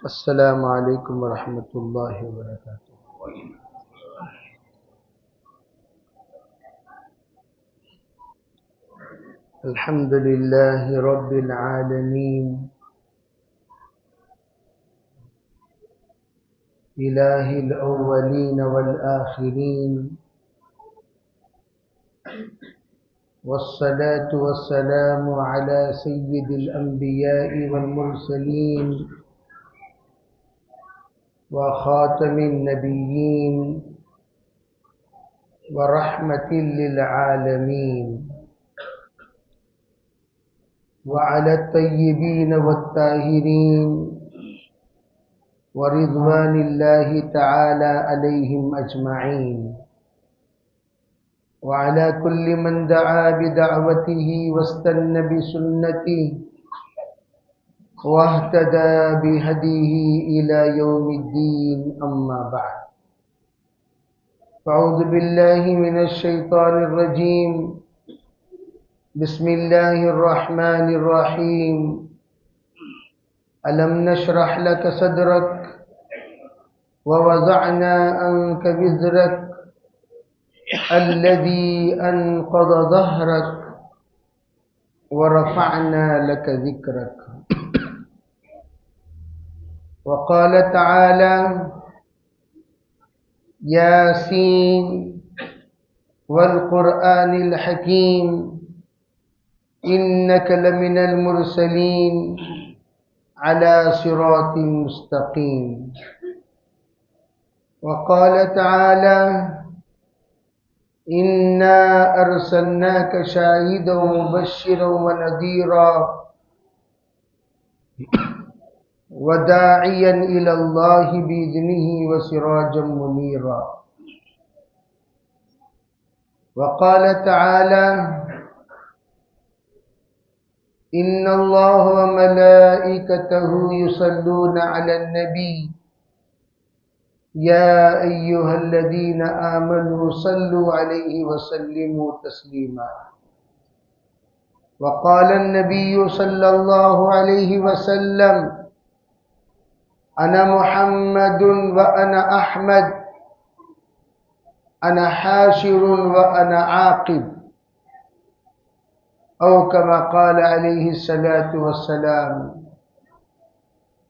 السلام علیکم ورحمۃ اللہ وبرکاتہ۔ الحمد للہ رب العالمین، الہ الاولین والآخرین، والصلاة والسلام علی سید الانبیاء والمرسلین وخاتم النبیین ورحمۃ للعالمین، وعلى الطيبين والطاهرين ورضوان الله تعالى عليهم أجمعين، وعلى كل من دعا بدعوته واستنى بسنته واهتدى بهديه إلى يوم الدين، أما بعد، فأعوذ بالله من الشيطان الرجيم، بسم الله الرحمن الرحيم، ألم نشرح لك صدرك ووضعنا عنك وزرك الذي أنقض ظهرك ورفعنا لك ذكرك. وقال تعالى: ياسين والقرآن الحكيم إنك لمن المرسلين على صراط مستقيم. وقال تعالى: إنا أرسلناك شاهدا ومبشرا ونذيرا وداعيا إلى الله بإذنه وسراجا منيرا. وقال تعالى: إن الله وملائكته يصلون على النبي يا أيها الذين آمنوا صلوا عليه وسلموا تسليما. وقال النبي صلى الله عليه وسلم: أنا محمد وأنا أحمد، أنا حاشر وأنا عاقب، أو كما قال عليه الصلاة والسلام.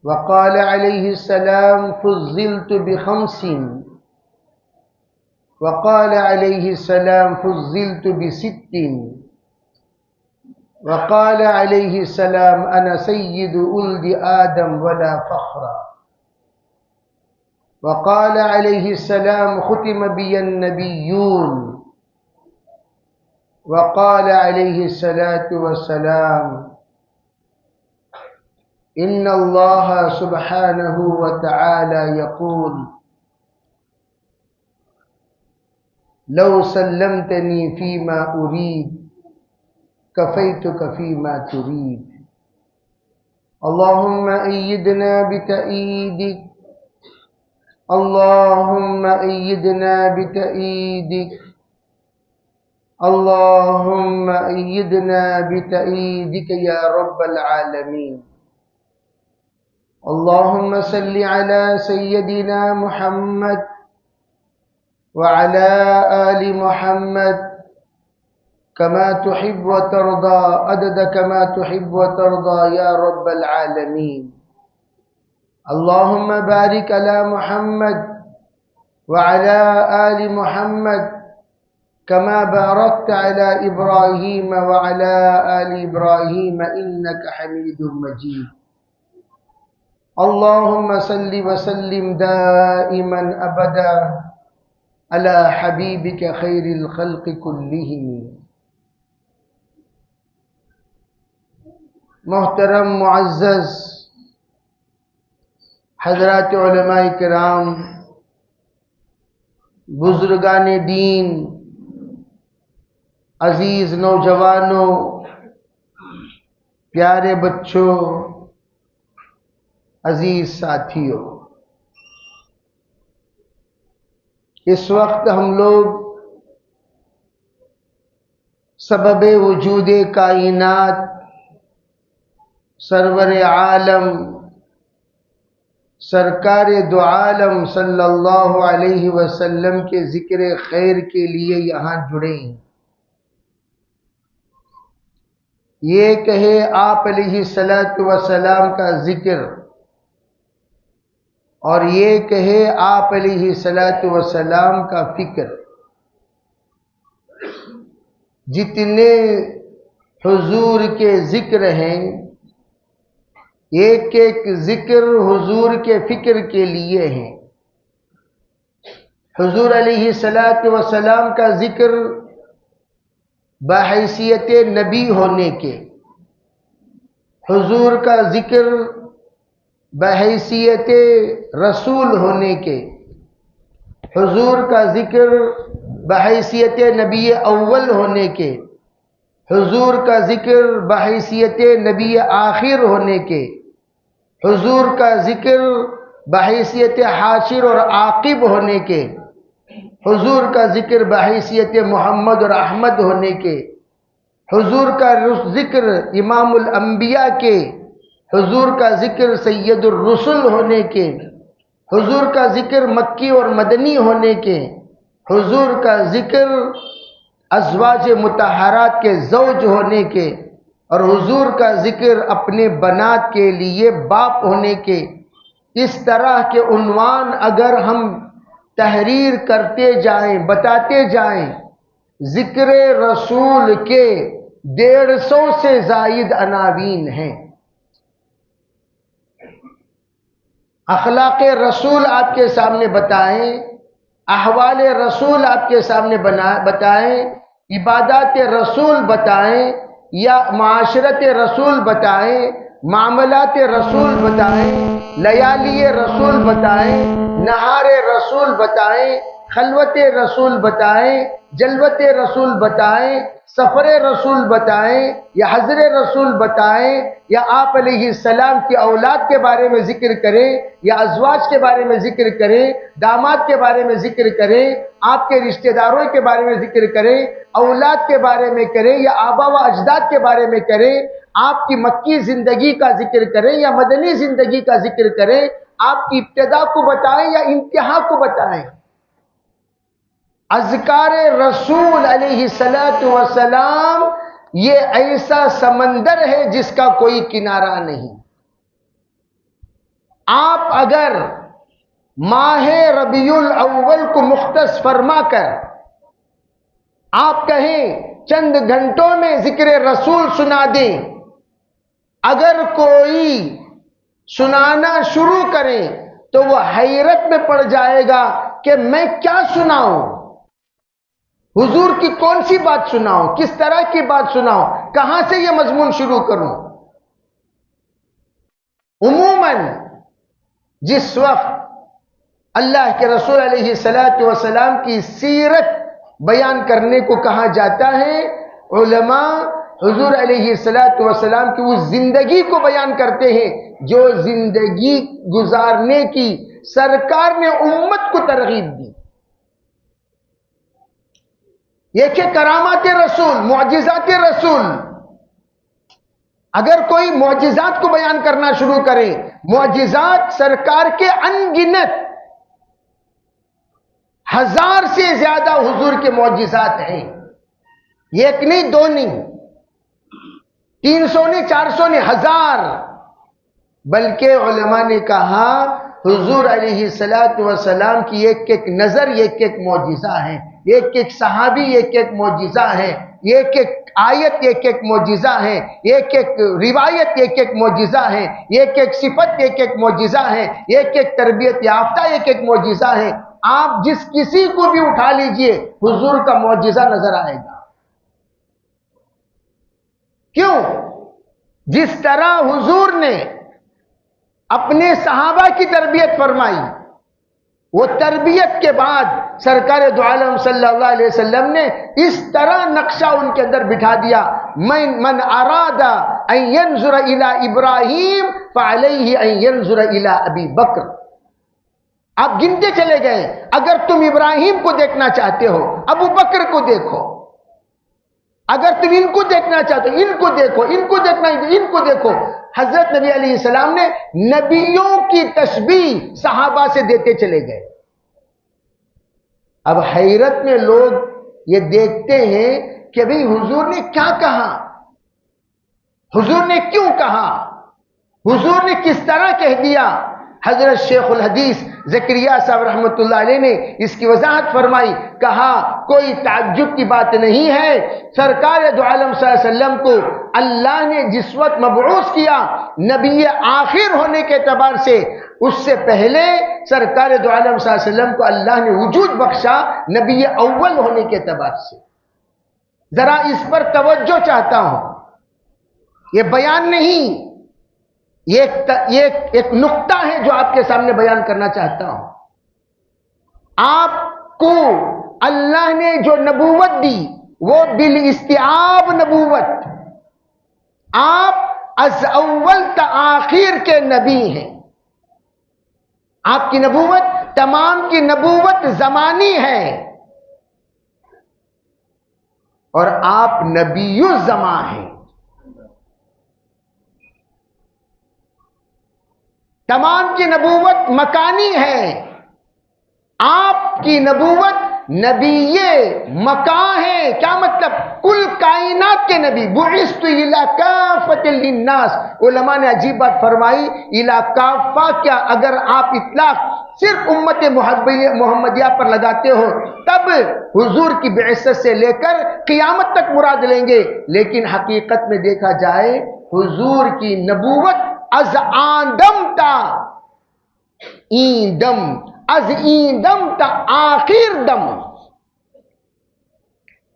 وقال عليه السلام: فضلت بخمس. وقال عليه السلام: فضلت بست. وقال عليه السلام: أنا سيد ولد آدم ولا فخر. وقال عليه السلام: ختم بي النبيون. وقال عليه الصلاة والسلام: إن الله سبحانه وتعالى يقول: لو سلمتني فيما أريد كفيتك فيما تريد. اللهم أيدنا بتأييدك، اللهم أيدنا بتأييدك، اللهم أيدنا بتأييدك يا رب العالمين. اللهم صل على سيدنا محمد وعلى آل محمد كما تحب وترضى، عدد كما تحب وترضى يا رب العالمين. اللهم بارك على محمد وعلى آل محمد كما باركت على إبراهيم وعلى آل إبراهيم إنك حميد مجيد. اللهم صل وسلم دائما أبدا على حبيبك خير الخلق كلهم. محترم معزز حضرات علماء کرام، بزرگان دین، عزیز نوجوانوں، پیارے بچوں، عزیز ساتھیوں، اس وقت ہم لوگ سبب وجود کائنات سرور عالم سرکار دو عالم صلی اللہ علیہ وسلم کے ذکر خیر کے لیے یہاں جڑے ہیں. یہ کہے آپ علیہ السلام کا ذکر اور یہ کہے آپ علیہ السلام کا فکر. جتنے حضور کے ذکر ہیں ایک ایک ذکر حضور کے فکر کے لیے ہیں. حضور علیہ السلام کا ذکر بحیثیت نبی ہونے کے، حضور کا ذکر بحیثیت رسول ہونے کے، حضور کا ذکر بحیثیت نبی اول ہونے کے، حضور کا ذکر بحیثیت نبی آخر ہونے کے، حضور کا ذکر بحیثیت حاشر اور عاقب ہونے کے، حضور کا ذکر بحیثیت محمد اور احمد ہونے کے، حضور کا ذکر امام الانبیاء کے، حضور کا ذکر سید الرسل ہونے کے، حضور کا ذکر مکی اور مدنی ہونے کے، حضور کا ذکر ازواج مطہرات کے زوج ہونے کے، اور حضور کا ذکر اپنے بنات کے لیے باپ ہونے کے. اس طرح کے عنوان اگر ہم تحریر کرتے جائیں، بتاتے جائیں، ذکر رسول کے 150 سے زائد عناوین ہیں. اخلاق رسول آپ کے سامنے بتائیں، احوال رسول آپ کے سامنے بتائیں، عبادات رسول بتائیں یا معاشرت رسول بتائیں، معاملات رسول بتائیں، لیالی رسول بتائیں، نہار رسول بتائیں، خلوت رسول بتائیں، جلوت رسول بتائیں، سفر رسول بتائیں یا حضر رسول بتائیں، یا آپ علیہ السلام کی اولاد کے بارے میں ذکر کریں یا ازواج کے بارے میں ذکر کریں، داماد کے بارے میں ذکر کریں، آپ کے رشتہ داروں کے بارے میں ذکر کریں، اولاد کے بارے میں کریں یا آبا و اجداد کے بارے میں کریں، آپ کی مکی زندگی کا ذکر کریں یا مدنی زندگی کا ذکر کریں، آپ کی ابتدا کو بتائیں یا انتہا کو بتائیں. اذکار رسول علیہ السلام یہ ایسا سمندر ہے جس کا کوئی کنارہ نہیں. آپ اگر ماہ ربیع الاول کو مختص فرما کر آپ کہیں چند گھنٹوں میں ذکر رسول سنا دیں، اگر کوئی سنانا شروع کریں تو وہ حیرت میں پڑ جائے گا کہ میں کیا سناؤں، حضور کی کون سی بات سناؤں، کس طرح کی بات سناؤں، کہاں سے یہ مضمون شروع کروں. عموماً جس وقت اللہ کے رسول علیہ السلام کی سیرت بیان کرنے کو کہا جاتا ہے، علماء حضور علیہ السلام کی اس زندگی کو بیان کرتے ہیں جو زندگی گزارنے کی سرکار نے امت کو ترغیب دی. یہ کہ کرامات رسول، معجزات رسول. اگر کوئی معجزات کو بیان کرنا شروع کرے، معجزات سرکار کے انگنت 1000 سے زیادہ حضور کے معجزات ہیں. ایک نہیں، دو نہیں، 300 نہیں، 400 نہیں، 1000. بلکہ علماء نے کہا حضور علیہ السلام کی ایک ایک نظر ایک ایک معجزہ ہے، ایک ایک صحابی ایک ایک معجزہ ہے، ایک ایک آیت ایک ایک معجزہ ہے، ایک ایک روایت ایک ایک معجزہ ہے، ایک ایک صفت ایک ایک معجزہ ہے، ایک ایک تربیت یافتہ ایک ایک معجزہ ہے. آپ جس کسی کو بھی اٹھا لیجئے حضور کا معجزہ نظر آئے گا. کیوں؟ جس طرح حضور نے اپنے صحابہ کی تربیت فرمائی، وہ تربیت کے بعد سرکار دو عالم صلی اللہ علیہ وسلم نے اس طرح نقشہ ان کے اندر بٹھا دیا، من اراد ان ينظر الى ابراہیم فعلیہ ان ينظر الى ابی بکر. آپ گنتے چلے گئے، اگر تم ابراہیم کو دیکھنا چاہتے ہو ابو بکر کو دیکھو، اگر تم ان کو دیکھنا چاہتے ہو ان کو دیکھو، ان کو دیکھنا ہے ان کو دیکھو. حضرت نبی علیہ السلام نے نبیوں کی تشبیہ صحابہ سے دیتے چلے گئے. اب حیرت میں لوگ یہ دیکھتے ہیں کہ بھئی حضور نے کیا کہا، حضور نے کیوں کہا، حضور نے کس طرح کہہ دیا. حضرت شیخ الحدیث زکریا صاحب رحمۃ اللہ علیہ نے اس کی وضاحت فرمائی. کہا کوئی تعجب کی بات نہیں ہے، سرکار دو عالم صلی اللہ علیہ وسلم کو اللہ نے جس وقت مبعوث کیا نبی آخر ہونے کے اعتبار سے، اس سے پہلے سرکار دو عالم صلی اللہ علیہ وسلم کو اللہ نے وجود بخشا نبی اول ہونے کے اعتبار سے. ذرا اس پر توجہ چاہتا ہوں، یہ بیان نہیں، یہ ایک نقطہ ہے جو آپ کے سامنے بیان کرنا چاہتا ہوں. آپ کو اللہ نے جو نبوت دی وہ بالاستیعاب نبوت، آپ از اول تا آخر کے نبی ہیں. آپ کی نبوت تمام کی نبوت زمانی ہے، اور آپ نبی الزمان ہیں. تمام کی نبوت مکانی ہے، آپ کی نبوت نبی مکان ہے. کیا مطلب؟ کل کائنات کے نبی. بعثت الی کافۃ للناس. علماء نے عجیب بات فرمائی، الی کافہ کیا اگر آپ اطلاق صرف امت محمدیہ پر لگاتے ہو تب حضور کی بعثت سے لے کر قیامت تک مراد لیں گے، لیکن حقیقت میں دیکھا جائے حضور کی نبوت از آدم تا ایندم، از ایندم تا آخر دم.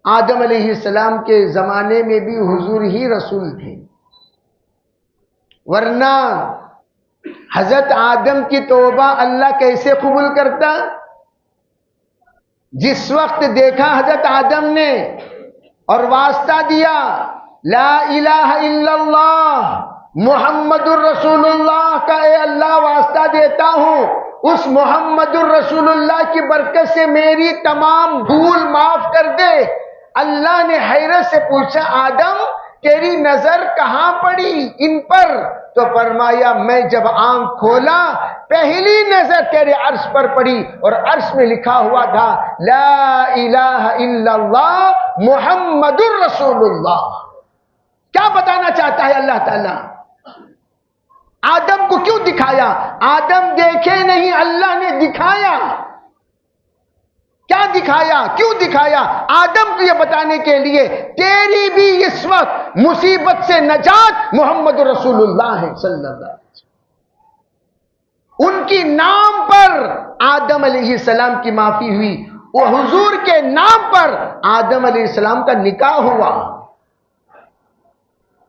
آدم علیہ السلام کے زمانے میں بھی حضور ہی رسول تھے، ورنہ حضرت آدم کی توبہ اللہ کیسے قبول کرتا؟ جس وقت دیکھا حضرت آدم نے اور واسطہ دیا لا الہ الا اللہ محمد الرسول اللہ کا، اے اللہ واسطہ دیتا ہوں اس محمد الرسول اللہ کی برکت سے میری تمام بھول معاف کر دے. اللہ نے حیرت سے پوچھا آدم تیری نظر کہاں پڑی ان پر؟ تو فرمایا میں جب آنکھ کھولا پہلی نظر تیرے عرش پر پڑی، اور عرش میں لکھا ہوا تھا لا الہ الا اللہ محمد الرسول اللہ. کیا بتانا چاہتا ہے اللہ تعالیٰ؟ آدم کو کیوں دکھایا؟ آدم دیکھے نہیں، اللہ نے دکھایا. کیا دکھایا؟ کیوں دکھایا؟ آدم کو یہ بتانے کے لیے تیری بھی اس وقت مصیبت سے نجات محمد رسول اللہ ہے صلی اللہ علیہ وسلم. ان کی نام پر آدم علیہ السلام کی معافی ہوئی، وہ حضور کے نام پر آدم علیہ السلام کا نکاح ہوا.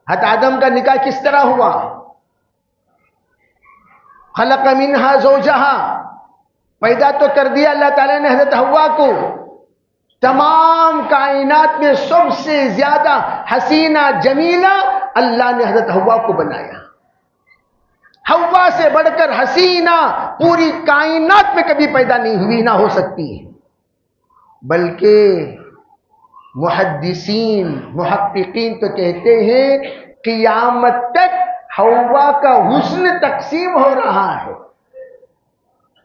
حضرت آدم کا نکاح کس طرح ہوا؟ خلق منہا زوجہا، پیدا تو کر دیا اللہ تعالیٰ نے حضرت حوا کو. تمام کائنات میں سب سے زیادہ حسینہ جمیلہ اللہ نے حضرت حوا کو بنایا. حوا سے بڑھ کر حسینہ پوری کائنات میں کبھی پیدا نہیں ہوئی، نہ ہو سکتی ہے. بلکہ محدثین محققین تو کہتے ہیں قیامت تک حوا کا حسن تقسیم ہو رہا ہے.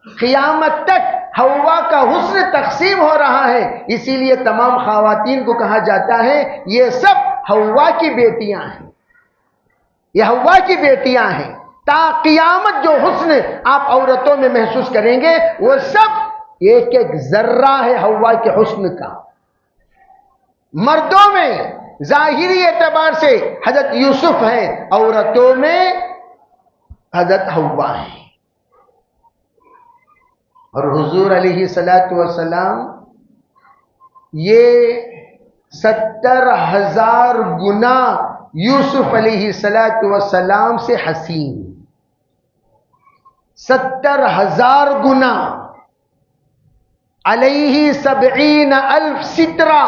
قیامت تک حوا کا حسن تقسیم ہو رہا ہے. اسی لیے تمام خواتین کو کہا جاتا ہے یہ سب حوا کی بیٹیاں ہیں، یہ حوا کی بیٹیاں ہیں. تا قیامت جو حسن آپ عورتوں میں محسوس کریں گے وہ سب ایک ایک ذرہ ہے حوا کے حسن کا. مردوں میں ظاہری اعتبار سے حضرت یوسف ہیں، عورتوں میں حضرت حوا ہیں. اور حضور علیہ السلام یہ 70,000 گنا یوسف علیہ السلام سے حسین، 70,000 گنا. علیہ 70,000 سترہ،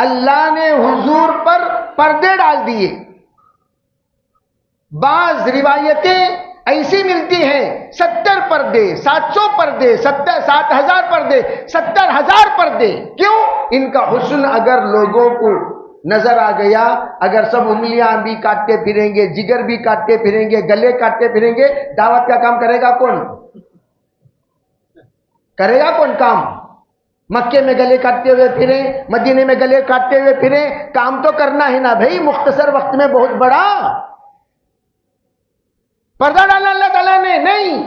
اللہ نے حضور پر پردے ڈال دیے. بعض روایتیں ایسی ملتی ہیں 70 پردے، 700 پردے، 7,000 پردے، 70,000 پردے. کیوں؟ ان کا حسن اگر لوگوں کو نظر آ گیا اگر سب انگلیاں بھی کاٹتے پھریں گے، جگر بھی کاٹتے پھریں گے، گلے کاٹتے پھریں گے، دعوت کا کام کرے گا کون؟ کرے گا کون کام؟ مکے میں گلے کاٹتے ہوئے پھریں، مدینے میں گلے کاٹتے ہوئے پھریں، کام تو کرنا ہے نا بھائی، مختصر وقت میں بہت بڑا پردہ ڈالا اللہ تعالیٰ نے نہیں۔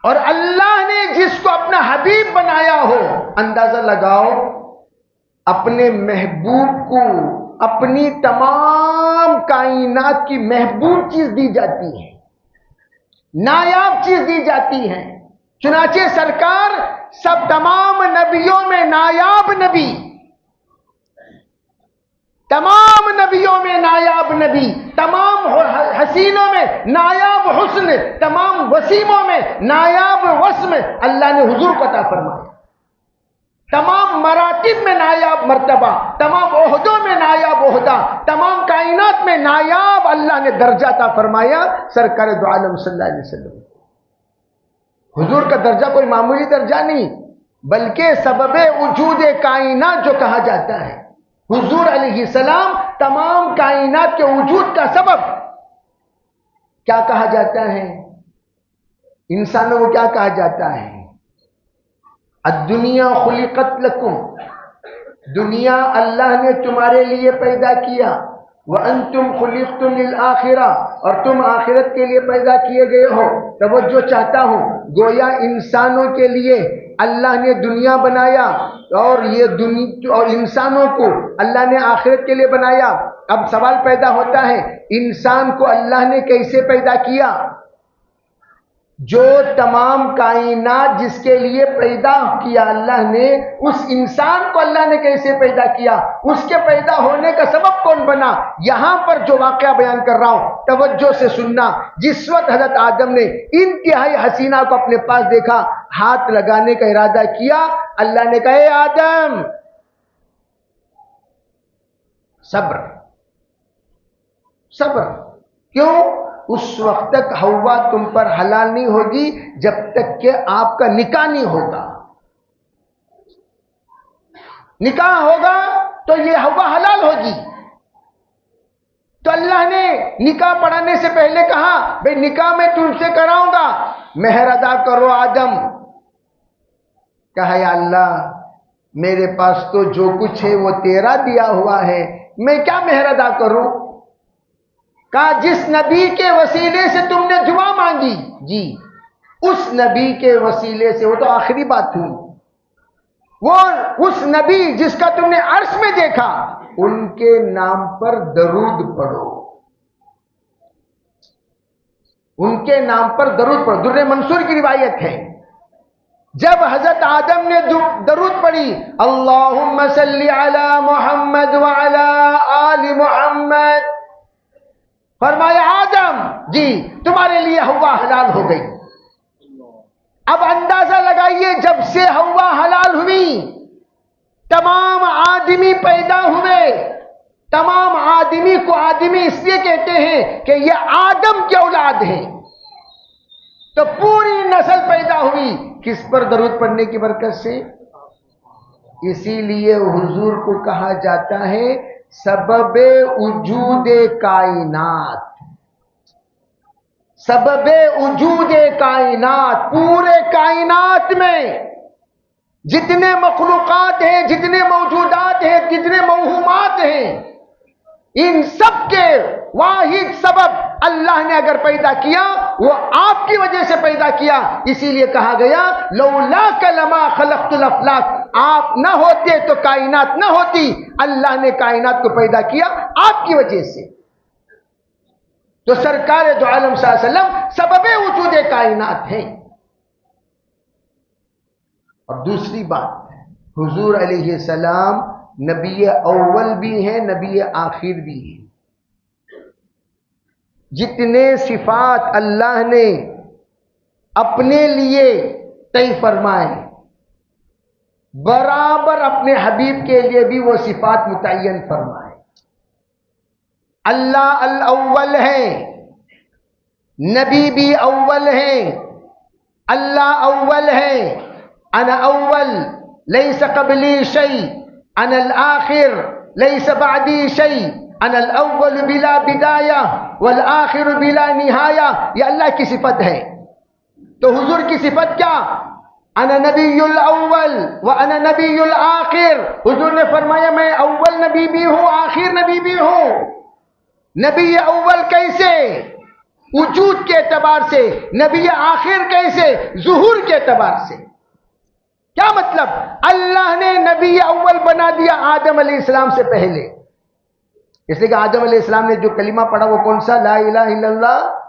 اور اللہ نے جس کو اپنا حبیب بنایا ہو، اندازہ لگاؤ، اپنے محبوب کو اپنی تمام کائنات کی محبوب چیز دی جاتی ہے، نایاب چیز دی جاتی ہے۔ چنانچہ سرکار سب تمام نبیوں میں نایاب نبی، تمام نبیوں میں نایاب نبی، تمام حسینوں میں نایاب حسن، تمام وسیموں میں نایاب وسم اللہ نے حضور کو عطا فرمایا، تمام مراتب میں نایاب مرتبہ، تمام عہدوں میں نایاب عہدہ، تمام کائنات میں نایاب اللہ نے درجہ عطا فرمایا سرکار دو عالم صلی اللہ علیہ وسلم۔ حضور کا درجہ کوئی معمولی درجہ نہیں، بلکہ سبب وجود کائنات جو کہا جاتا ہے، حضور علیہ السلام تمام کائنات کے وجود کا سبب کیا کہا جاتا ہے؟ انسانوں کو کیا کہا جاتا ہے؟ الدنیا خلقت لکم، دنیا اللہ نے تمہارے لیے پیدا کیا، وَأَنْتُمْ خُلِقْتُمْ لِلْآخِرَةِ، اور تم آخرت کے لیے پیدا کیے گئے ہو۔ توجہ چاہتا ہوں، گویا انسانوں کے لیے اللہ نے دنیا بنایا، اور یہ اور انسانوں کو اللہ نے آخرت کے لیے بنایا۔ اب سوال پیدا ہوتا ہے، انسان کو اللہ نے کیسے پیدا کیا؟ جو تمام کائنات جس کے لیے پیدا کیا اللہ نے، اس انسان کو اللہ نے کیسے پیدا کیا؟ اس کے پیدا ہونے کا سبب کون بنا؟ یہاں پر جو واقعہ بیان کر رہا ہوں توجہ سے سننا۔ جس وقت حضرت آدم نے انتہائی حسینہ کو اپنے پاس دیکھا، ہاتھ لگانے کا ارادہ کیا، اللہ نے کہا اے آدم صبر صبر۔ کیوں؟ اس وقت تک ہوا تم پر حلال نہیں ہوگی جب تک کہ آپ کا نکاح نہیں ہوگا۔ نکاح ہوگا تو یہ ہوا حلال ہوگی۔ تو اللہ نے نکاح پڑھانے سے پہلے کہا بھئی نکاح میں تم سے کراؤں گا، مہر ادا کرو آدم۔ کہا یا اللہ میرے پاس تو جو کچھ ہے وہ تیرا دیا ہوا ہے، میں کیا مہر ادا کروں؟ کہا جس نبی کے وسیلے سے تم نے دعا مانگی، جی اس نبی کے وسیلے سے، وہ تو آخری بات ہوئی، وہ اس نبی جس کا تم نے عرش میں دیکھا، ان کے نام پر درود پڑھو، ان کے نام پر درود پڑھو۔ در منصور کی روایت ہے، جب حضرت آدم نے درود پڑھی، اللہم صلی علی محمد وعلی آل محمد، فرمایا آدم جی تمہارے لیے ہوا حلال ہو گئی۔ اب اندازہ لگائیے، جب سے ہوا حلال ہوئی تمام آدمی پیدا ہوئے۔ تمام آدمی کو آدمی اس لیے کہتے ہیں کہ یہ آدم کے اولاد ہیں، تو پوری نسل پیدا ہوئی کس پر؟ درود پڑھنے کی برکت سے۔ اسی لیے حضور کو کہا جاتا ہے سبب وجود کائنات، سبب وجود کائنات۔ پورے کائنات میں جتنے مخلوقات ہیں، جتنے موجودات ہیں، جتنے موہومات ہیں، ان سب کے واحد سبب اللہ نے اگر پیدا کیا وہ آپ کی وجہ سے پیدا کیا۔ اسی لیے کہا گیا لولاک لما خلقت الافلاک، آپ نہ ہوتے تو کائنات نہ ہوتی، اللہ نے کائنات کو پیدا کیا آپ کی وجہ سے۔ تو سرکار دو عالم صلی اللہ علیہ وسلم سبب وجود کائنات ہیں۔ اور دوسری بات، حضور علیہ السلام نبی اول بھی ہیں، نبی آخر بھی ہیں۔ جتنے صفات اللہ نے اپنے لیے طے فرمائے، برابر اپنے حبیب کے لیے بھی وہ صفات متعین فرمائے۔ اللہ الاول ہے، نبی بھی اول ہیں، اللہ اول ہے، انا اول لیس قبلی شیء، انا الآخر لیس بعدی شیء انا الاول بلا بدایہ والآخر بلا نہایہ، یہ اللہ کی صفت ہے۔ تو حضور کی صفت کیا؟ انا نبی الاول وانا نبی الآخر، حضور نے فرمایا میں اول نبی بھی ہوں آخر نبی بھی ہوں۔ نبی اول کیسے؟ وجود کے اعتبار سے۔ نبی آخر کیسے؟ ظہور کے اعتبار سے۔ کیا مطلب؟ اللہ نے نبی اول بنا دیا آدم علیہ السلام سے پہلے، اس لیے کہ آدم علیہ السلام نے جو کلمہ پڑھا وہ کون سا؟ لا الہ الا اللہ۔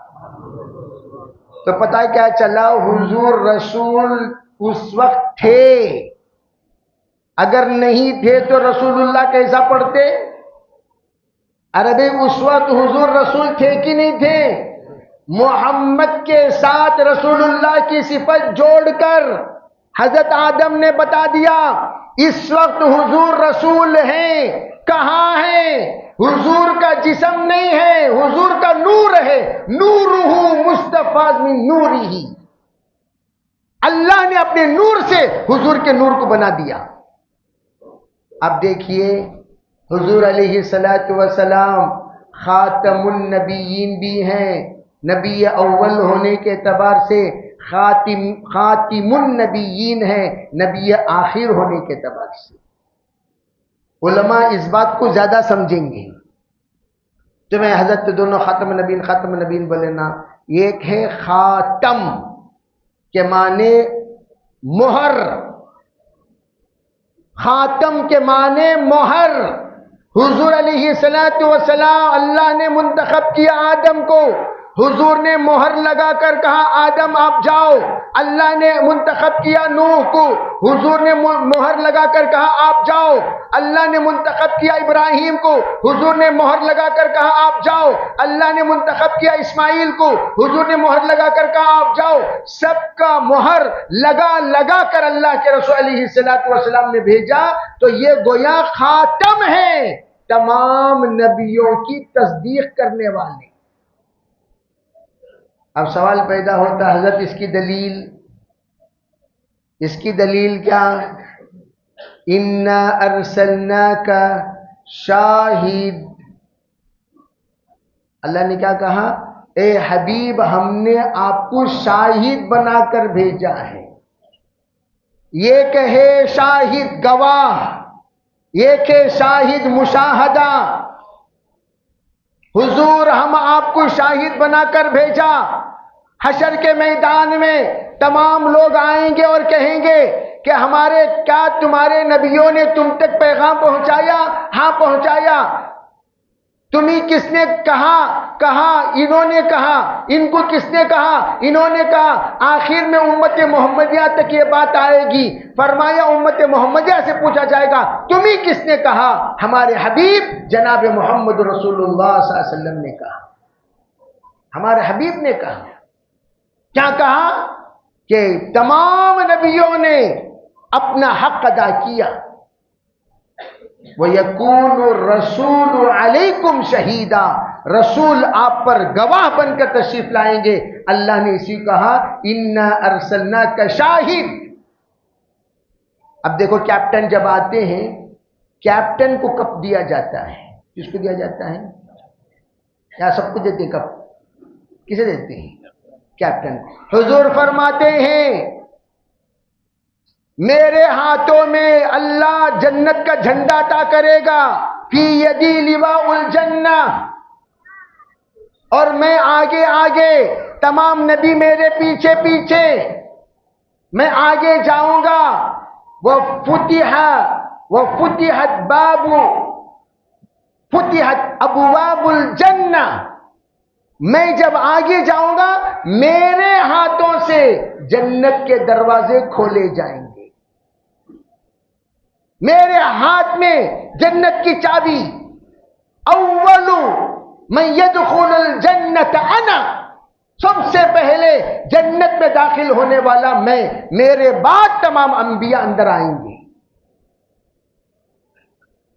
تو پتہ ہے کیا چلا؟ حضور رسول اس وقت تھے، اگر نہیں تھے تو رسول اللہ کیسا پڑھتے؟ عربی اس وقت حضور رسول تھے کہ نہیں تھے؟ محمد کے ساتھ رسول اللہ کی صفت جوڑ کر حضرت آدم نے بتا دیا اس وقت حضور رسول ہیں۔ کہاں ہیں؟ حضور کا جسم نہیں ہے، حضور کا نور ہے۔ نورہ مصطفیٰ من نورہ، اللہ نے اپنے نور سے حضور کے نور کو بنا دیا۔ اب دیکھیے حضور علیہ الصلوۃ والسلام خاتم النبیین بھی ہیں، نبی اول ہونے کے اعتبار سے خاتم النبیین ہیں، نبی آخر ہونے کے اعتبار سے۔ علماء اس بات کو زیادہ سمجھیں گے۔ تو میں حضرت دونوں خاتم النبیین بولے نا، ایک ہے خاتم کے معنی مہر، خاتم کے معنی مہر۔ حضور علیہ السلام اللہ نے منتخب کیا آدم کو، حضور نے مہر لگا کر کہا آدم آپ جاؤ۔ اللہ نے منتخب کیا نوح کو، حضور نے مہر لگا کر کہا آپ جاؤ۔ اللہ نے منتخب کیا ابراہیم کو، حضور نے مہر لگا کر کہا آپ جاؤ۔ اللہ نے منتخب کیا اسماعیل کو، حضور نے مہر لگا کر کہا آپ جاؤ۔ سب کا مہر لگا کر اللہ کے رسول علیہ السلام نے بھیجا، تو یہ گویا خاتم ہے تمام نبیوں کی تصدیق کرنے والے۔ اب سوال پیدا ہوتا حضرت اس کی دلیل کیا؟ اِنَّا أَرْسَلْنَاكَ شاہد، اللہ نے کیا کہا؟ اے حبیب ہم نے آپ کو شاہد بنا کر بھیجا ہے۔ یہ کہے شاہد گواہ، یہ کہ شاہد مشاہدہ۔ حضور ہم آپ کو شاہد بنا کر بھیجا۔ حشر کے میدان میں تمام لوگ آئیں گے اور کہیں گے کہ کیا تمہارے نبیوں نے تم تک پیغام پہنچایا؟ ہاں پہنچایا۔ تمہیں کس نے کہا انہوں نے کہا، ان کو کس نے کہا؟ انہوں نے کہا۔ آخر میں امت محمدیہ تک یہ بات آئے گی، فرمایا امت محمدیہ سے پوچھا جائے گا تمہیں کس نے کہا؟ ہمارے حبیب جناب محمد رسول اللہ صلی اللہ علیہ وسلم نے کہا، ہمارے حبیب نے کہا۔ کیا کہا؟ کہ تمام نبیوں نے اپنا حق ادا کیا۔ وَيَكُونُ الرَّسُولُ عَلَيْكُمْ شَهِيدًا، رسول آپ پر گواہ بن کر تشریف لائیں گے۔ اللہ نے اسی کہا اِنَّا أَرْسَلْنَاكَ شَاہد۔ اب دیکھو کیپٹن جب آتے ہیں، کیپٹن کو کپ دیا جاتا ہے، کس کو دیا جاتا ہے؟ کیا سب کو دیتے ہیں کپ؟ کسے دیتے ہیں؟ کیپٹن کو۔ حضور فرماتے ہیں میرے ہاتھوں میں اللہ جنت کا جھنڈا عطا کرے گا، فی یدی لواء الجنہ، اور میں آگے آگے، تمام نبی میرے پیچھے پیچھے، میں آگے جاؤں گا۔ فتحت ابواب الجنہ، میں جب آگے جاؤں گا میرے ہاتھوں سے جنت کے دروازے کھولے جائیں گے، میرے ہاتھ میں جنت کی چابی۔ اول من يدخل الجنت انا، سب سے پہلے جنت میں داخل ہونے والا میں، میرے بعد تمام انبیاء اندر آئیں گے۔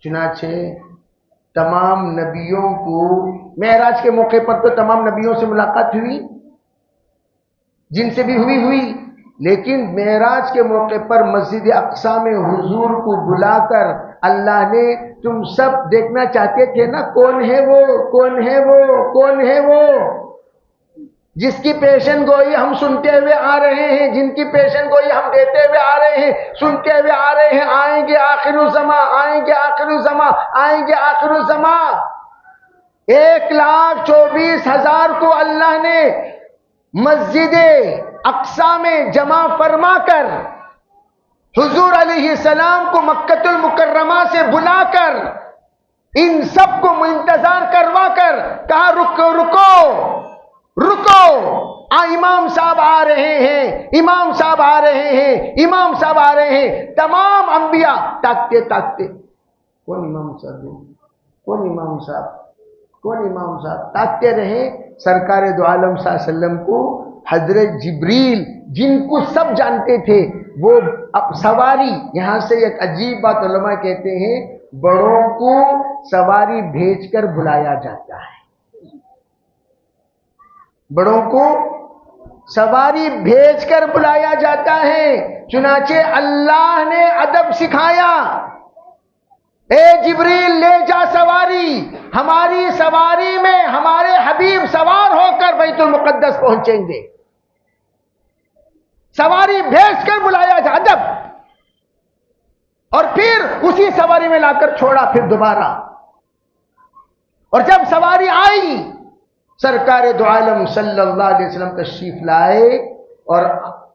چنانچہ تمام نبیوں کو معراج کے موقع پر تو تمام نبیوں سے ملاقات ہوئی، جن سے بھی ہوئی، لیکن معراج کے موقع پر مسجد اقصی میں حضور کو بلا کر اللہ نے تم سب دیکھنا چاہتے تھے نا، کون ہے وہ، کون ہے وہ، کون ہے وہ جس کی پیشن گوئی ہم سنتے ہوئے آ رہے ہیں، جن کی پیشن گوئی ہم دیتے ہوئے آ رہے ہیں، سنتے ہوئے آ رہے ہیں، آئیں گے آخر الزمان، آئیں گے آخر الزمان، آئیں گے آخر الزمان۔ 1,24,000 کو اللہ نے مسجد اقصی میں جمع فرما کر، حضور علیہ السلام کو مکۃ المکرمہ سے بلا کر، ان سب کو انتظار کروا کر کہا رکو رکو رکو، امام صاحب آ رہے ہیں، امام صاحب آ رہے ہیں، امام صاحب آ رہے ہیں۔ تمام انبیاء تاکتے تاکتے کون امام صاحب، کون امام صاحب، کون امام صاحب، تاکتے رہے سرکار دو عالم صلی اللہ علیہ وسلم کو۔ حضرت جبریل جن کو سب جانتے تھے، وہ سواری، یہاں سے ایک عجیب بات علماء کہتے ہیں، بڑوں کو سواری بھیج کر بلایا جاتا ہے، بڑوں کو سواری بھیج کر بلایا جاتا ہے۔ چنانچہ اللہ نے ادب سکھایا، اے جبریل لے جا سواری، ہماری سواری میں ہمارے حبیب سوار ہو کر بیت المقدس پہنچیں گے، سواری بھیج کر بلایا جا، ادب، اور پھر اسی سواری میں لا کر چھوڑا پھر دوبارہ۔ اور جب سواری آئی، سرکار دو عالم صلی اللہ علیہ وسلم تشریف لائے، اور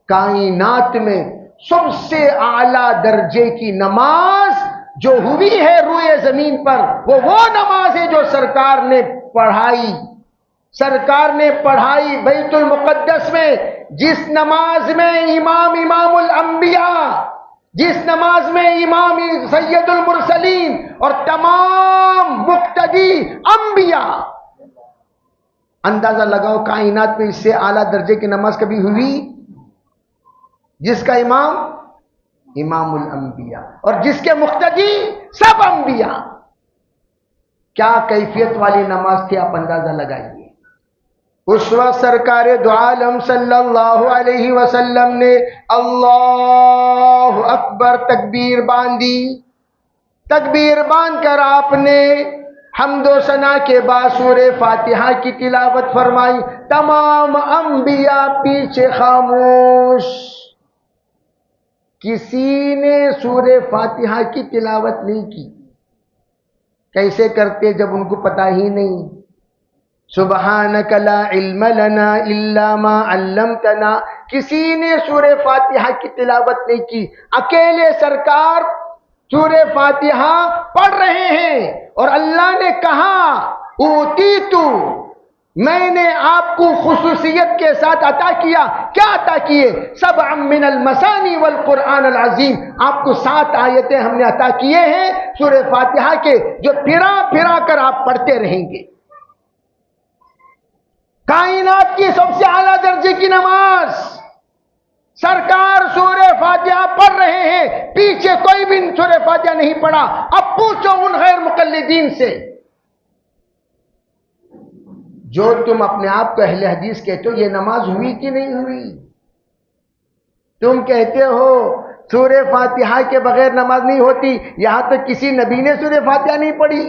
کائنات میں سب سے اعلیٰ درجے کی نماز جو ہوئی ہے روئے زمین پر، وہ نماز ہے جو سرکار نے پڑھائی، سرکار نے پڑھائی بیت المقدس میں، جس نماز میں امام الانبیاء، جس نماز میں امام سید المرسلین اور تمام مقتدی انبیاء، اندازہ لگاؤ کائنات میں اس سے اعلیٰ درجے کی نماز کبھی ہوئی؟ جس کا امام الانبیاء، اور جس کے مقتدی سب انبیاء، کیا کیفیت والی نماز تھی، آپ اندازہ لگائیے۔ اس وقت سرکار دو عالم صلی اللہ علیہ وسلم نے اللہ اکبر تکبیر باندھی، تکبیر باندھ کر آپ نے حمد و ثنا کے بعد سورہ فاتحہ کی تلاوت فرمائی۔ تمام انبیاء پیچھے خاموش، کسی نے سورہ فاتحہ کی تلاوت نہیں کی۔ کیسے کرتے جب ان کو پتہ ہی نہیں؟ سبحانک لا علم لنا الا ما علمتنا، کسی نے سورہ فاتحہ کی تلاوت نہیں کی، اکیلے سرکار سورہ فاتحہ پڑھ رہے ہیں، اور اللہ نے کہا اوتیتو، میں نے آپ کو خصوصیت کے ساتھ عطا کیا۔ کیا عطا کیے؟ سبع من المثانی والقرآن العظیم، آپ کو 7 آیتیں ہم نے عطا کیے ہیں سورہ فاتحہ کے، جو پھرا پھرا کر آپ پڑھتے رہیں گے۔ کائنات کی سب سے اعلیٰ درجے کی نماز، سرکار سورہ فاتحہ پڑھ رہے ہیں، پیچھے کوئی بھی سورہ فاتحہ نہیں پڑھا۔ اب پوچھو ان غیر مقلدین سے، جو تم اپنے آپ کو اہل حدیث کہتے ہو، یہ نماز ہوئی کہ نہیں ہوئی؟ تم کہتے ہو سورہ فاتحہ کے بغیر نماز نہیں ہوتی، یہاں تک کسی نبی نے سورہ فاتحہ نہیں پڑھی۔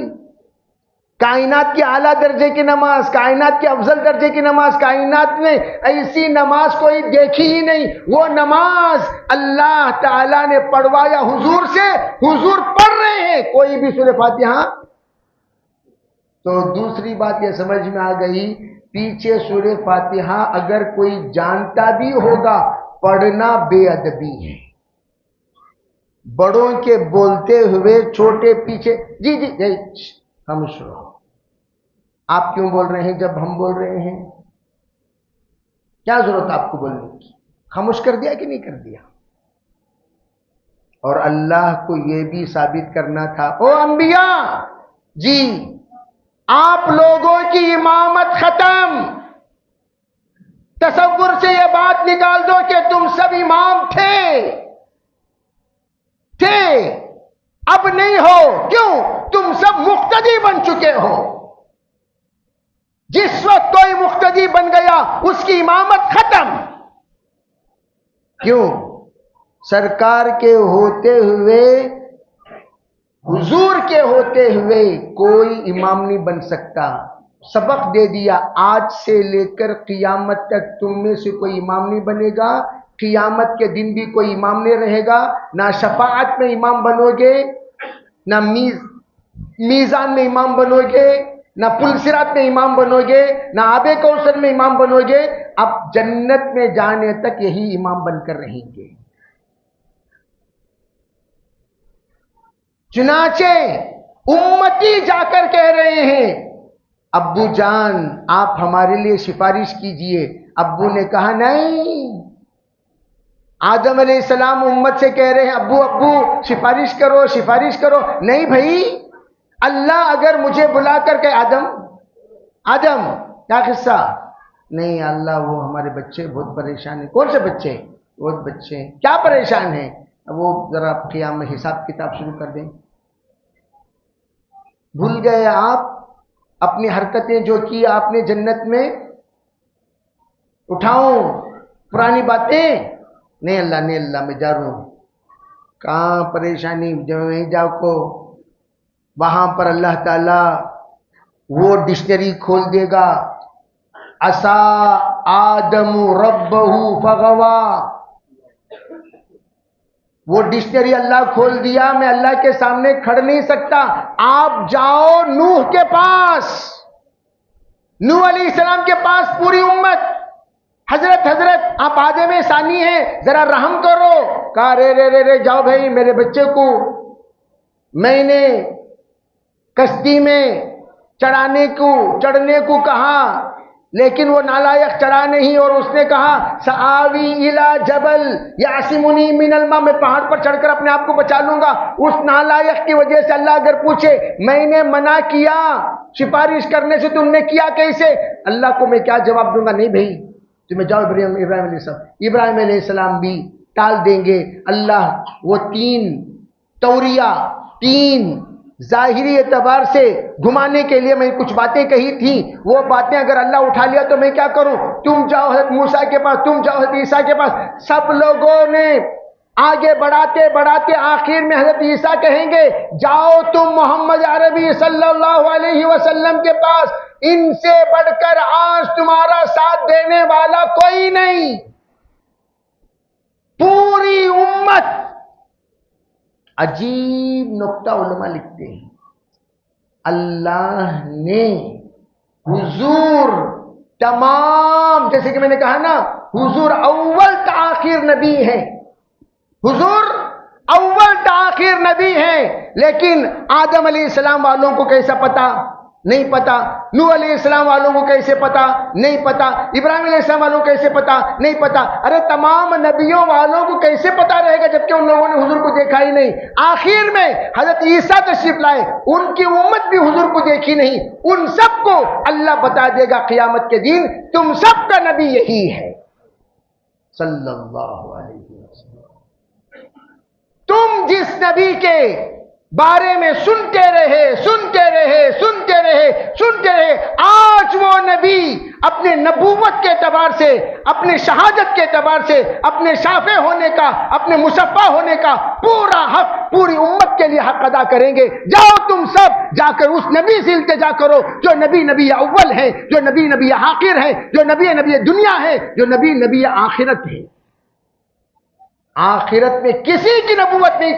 کائنات کی اعلیٰ درجے کی نماز، کائنات کے افضل درجے کی نماز، کائنات میں ایسی نماز کوئی دیکھی ہی نہیں۔ وہ نماز اللہ تعالیٰ نے پڑھوایا حضور سے، حضور پڑھ رہے ہیں، کوئی بھی سورہ فاتحہ۔ تو دوسری بات یہ سمجھ میں آ گئی، پیچھے سورہ فاتحہ اگر کوئی جانتا بھی ہوگا، پڑھنا بے ادبی ہے۔ بڑوں کے بولتے ہوئے چھوٹے پیچھے، جی خاموش رہو، آپ کیوں بول رہے ہیں جب ہم بول رہے ہیں؟ کیا ضرورت آپ کو بولنے کی؟ خاموش کر دیا کہ نہیں کر دیا؟ اور اللہ کو یہ بھی ثابت کرنا تھا، او انبیاء جی آپ لوگوں کی امامت ختم۔ تصور سے یہ بات نکال دو کہ تم سب امام تھے، اب نہیں ہو، کیوں؟ تم سب مقتدی بن چکے ہو۔ جس وقت کوئی مقتدی بن گیا اس کی امامت ختم۔ کیوں؟ سرکار کے ہوتے ہوئے حضور کے ہوتے ہوئے کوئی امام نہیں بن سکتا. سبق دے دیا، آج سے لے کر قیامت تک تم میں سے کوئی امام نہیں بنے گا. قیامت کے دن بھی کوئی امام نہیں رہے گا. نہ شفاعت میں امام بنو گے، نہ میزان میں امام بنو گے، نہ پل صراط میں امام بنو گے، نہ آب کوثر میں امام بنو گے. اب جنت میں جانے تک یہی امام بن کر رہیں گے. چنانچہ امتی جا کر کہہ رہے ہیں ابو جان آپ ہمارے لیے سفارش کیجئے. ابو نے کہا نہیں. آدم علیہ السلام امت سے کہہ رہے ہیں ابو ابو سفارش کرو سفارش کرو. نہیں بھائی، اللہ اگر مجھے بلا کر کہ آدم کیا قصہ؟ نہیں اللہ وہ ہمارے بچے بہت پریشان ہیں. کون سے بچے؟ بہت بچے ہیں. کیا پریشان ہیں؟ وہ ذرا قیام میں حساب کتاب شروع کر دیں. بھول گئے آپ اپنی حرکتیں جو کی آپ نے جنت میں؟ اٹھاؤں پرانی باتیں. نہیں اللہ میں جا رہا ہوں. کہاں پریشانی؟ جو نہیں جاؤ کو وہاں پر اللہ تعالی وہ ڈکشنری کھول دے گا. عصا آدم ربہ فغوا. وہ ڈکشنری اللہ کھول دیا، میں اللہ کے سامنے کھڑ نہیں سکتا. آپ جاؤ نوح کے پاس، نوح علیہ السلام کے پاس پوری امت. حضرت آپ آدم ثانی ہیں، ذرا رحم کرو. کہا رے جاؤ بھائی، میرے بچے کو میں نے کشتی میں چڑھنے کو کہا، لیکن وہ نالائق چڑھا نہیں. اور اس نے کہا سآوی الی جبل یعصمنی من الماء، میں پہاڑ پر چڑھ کر اپنے آپ کو بچا لوں گا. اس نالائق کی وجہ سے اللہ اگر پوچھے میں نے منع کیا سفارش کرنے سے، تم نے کیا کیسے؟ اللہ کو میں کیا جواب دوں گا؟ نہیں بھائی تمہیں جاؤ. ابراہیم علیہ السلام بھی ٹال دیں گے. اللہ وہ تین ظاہری اعتبار سے گھمانے کے لیے میں کچھ باتیں کہی تھیں، وہ باتیں اگر اللہ اٹھا لیا تو میں کیا کروں؟ تم جاؤ حضرت موسیٰ کے پاس، تم جاؤ حضرت عیسیٰ کے پاس. سب لوگوں نے آگے بڑھاتے آخر میں حضرت عیسیٰ کہیں گے جاؤ تم محمد عربی صلی اللہ علیہ وسلم کے پاس، ان سے بڑھ کر آج تمہارا ساتھ دینے والا کوئی نہیں. پوری امت. عجیب نقطہ علماء لکھتے ہیں، اللہ نے حضور تمام، جیسے کہ میں نے کہا نا حضور اول تاخیر نبی ہے، حضور اول تاخیر نبی ہیں. لیکن آدم علیہ السلام والوں کو کیسا پتا؟ نہیں پتا. نوح علیہ السلام والوں کو کیسے پتا؟ نہیں پتا. ابراہیم علیہ السلام والوں کو کیسے پتا؟ نہیں پتا. ارے تمام نبیوں والوں کو کیسے پتا رہے گا جبکہ ان لوگوں نے حضور کو دیکھا ہی نہیں؟ آخر میں حضرت عیسیٰ تشریف لائے، ان کی امت بھی حضور کو دیکھی نہیں. ان سب کو اللہ بتا دے گا قیامت کے دن تم سب کا نبی یہی ہے صلی اللہ علیہ وسلم. تم جس نبی کے بارے میں سنتے رہے، آج وہ نبی اپنے نبوت کے اعتبار سے، اپنے شہادت کے اعتبار سے، اپنے شافع ہونے کا، اپنے مصفح ہونے کا پورا حق پوری امت کے لیے حق ادا کریں گے. جاؤ تم سب جا کر اس نبی سے التجا کرو جو نبی اول ہے، جو نبی آخر ہے، جو نبی دنیا ہے، جو نبی آخرت ہے. آخرت میں کسی کی نبوت نہیں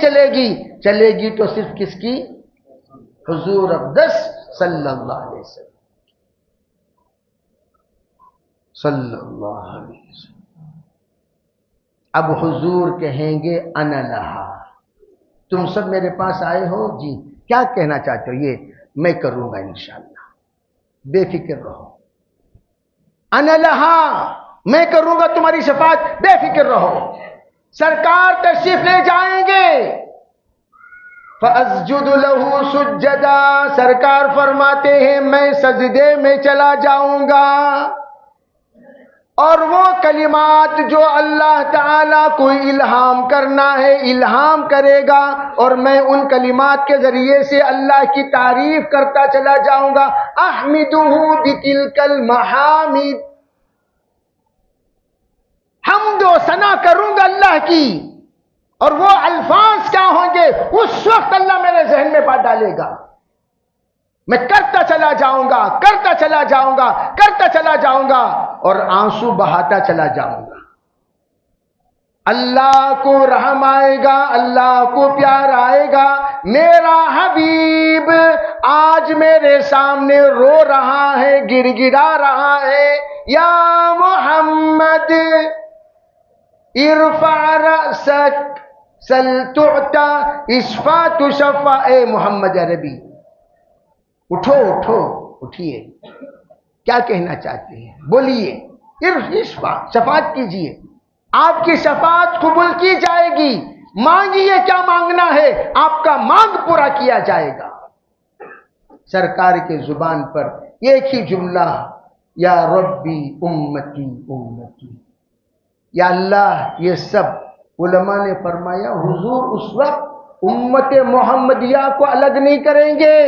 چلے گی تو صرف کس کی؟ حضور اقدس صلی اللہ علیہ وسلم. صلی اللہ علیہ وسلم. اب حضور کہیں گے انا لہا. تم سب میرے پاس آئے ہو، جی کیا کہنا چاہتے ہو؟ یہ میں کروں گا انشاءاللہ، بے فکر رہو. انا لہا، میں کروں گا تمہاری شفاعت، بے فکر رہو. سرکار تشریف لے جائیں گے. فَأَسْجُدُ لَهُ سُجَّدًا، سرکار فرماتے ہیں میں سجدے میں چلا جاؤں گا. اور وہ کلمات جو اللہ تعالیٰ کو الہام کرنا ہے الہام کرے گا، اور میں ان کلمات کے ذریعے سے اللہ کی تعریف کرتا چلا جاؤں گا. احمدہ بتلک المحامد، حمد و ثنا کروں گا اللہ کی اور وہ الفاظ کیا ہوں گے اس وقت اللہ میرے ذہن میں بات ڈالے گا. میں کرتا چلا جاؤں گا، کرتا چلا جاؤں گا، کرتا چلا جاؤں گا اور آنسو بہاتا چلا جاؤں گا. اللہ کو رحم آئے گا، اللہ کو پیار آئے گا. میرا حبیب آج میرے سامنے رو رہا ہے، گر گرا رہا ہے. یا محمد ارفع رأسک سل تعطا اشفع تشفع. اے محمد عربی اٹھو اٹھو، اٹھیے، کیا کہنا چاہتے ہیں بولیے. اشفع شفاعت کیجیے، آپ کی شفاعت قبول کی جائے گی. مانگیے کیا مانگنا ہے، آپ کا مانگ پورا کیا جائے گا. سرکار کے زبان پر ایک ہی جملہ، یا ربی امتی امتی. یا اللہ یہ سب. علماء نے فرمایا حضور اس وقت امت محمدیہ کو الگ نہیں کریں گے.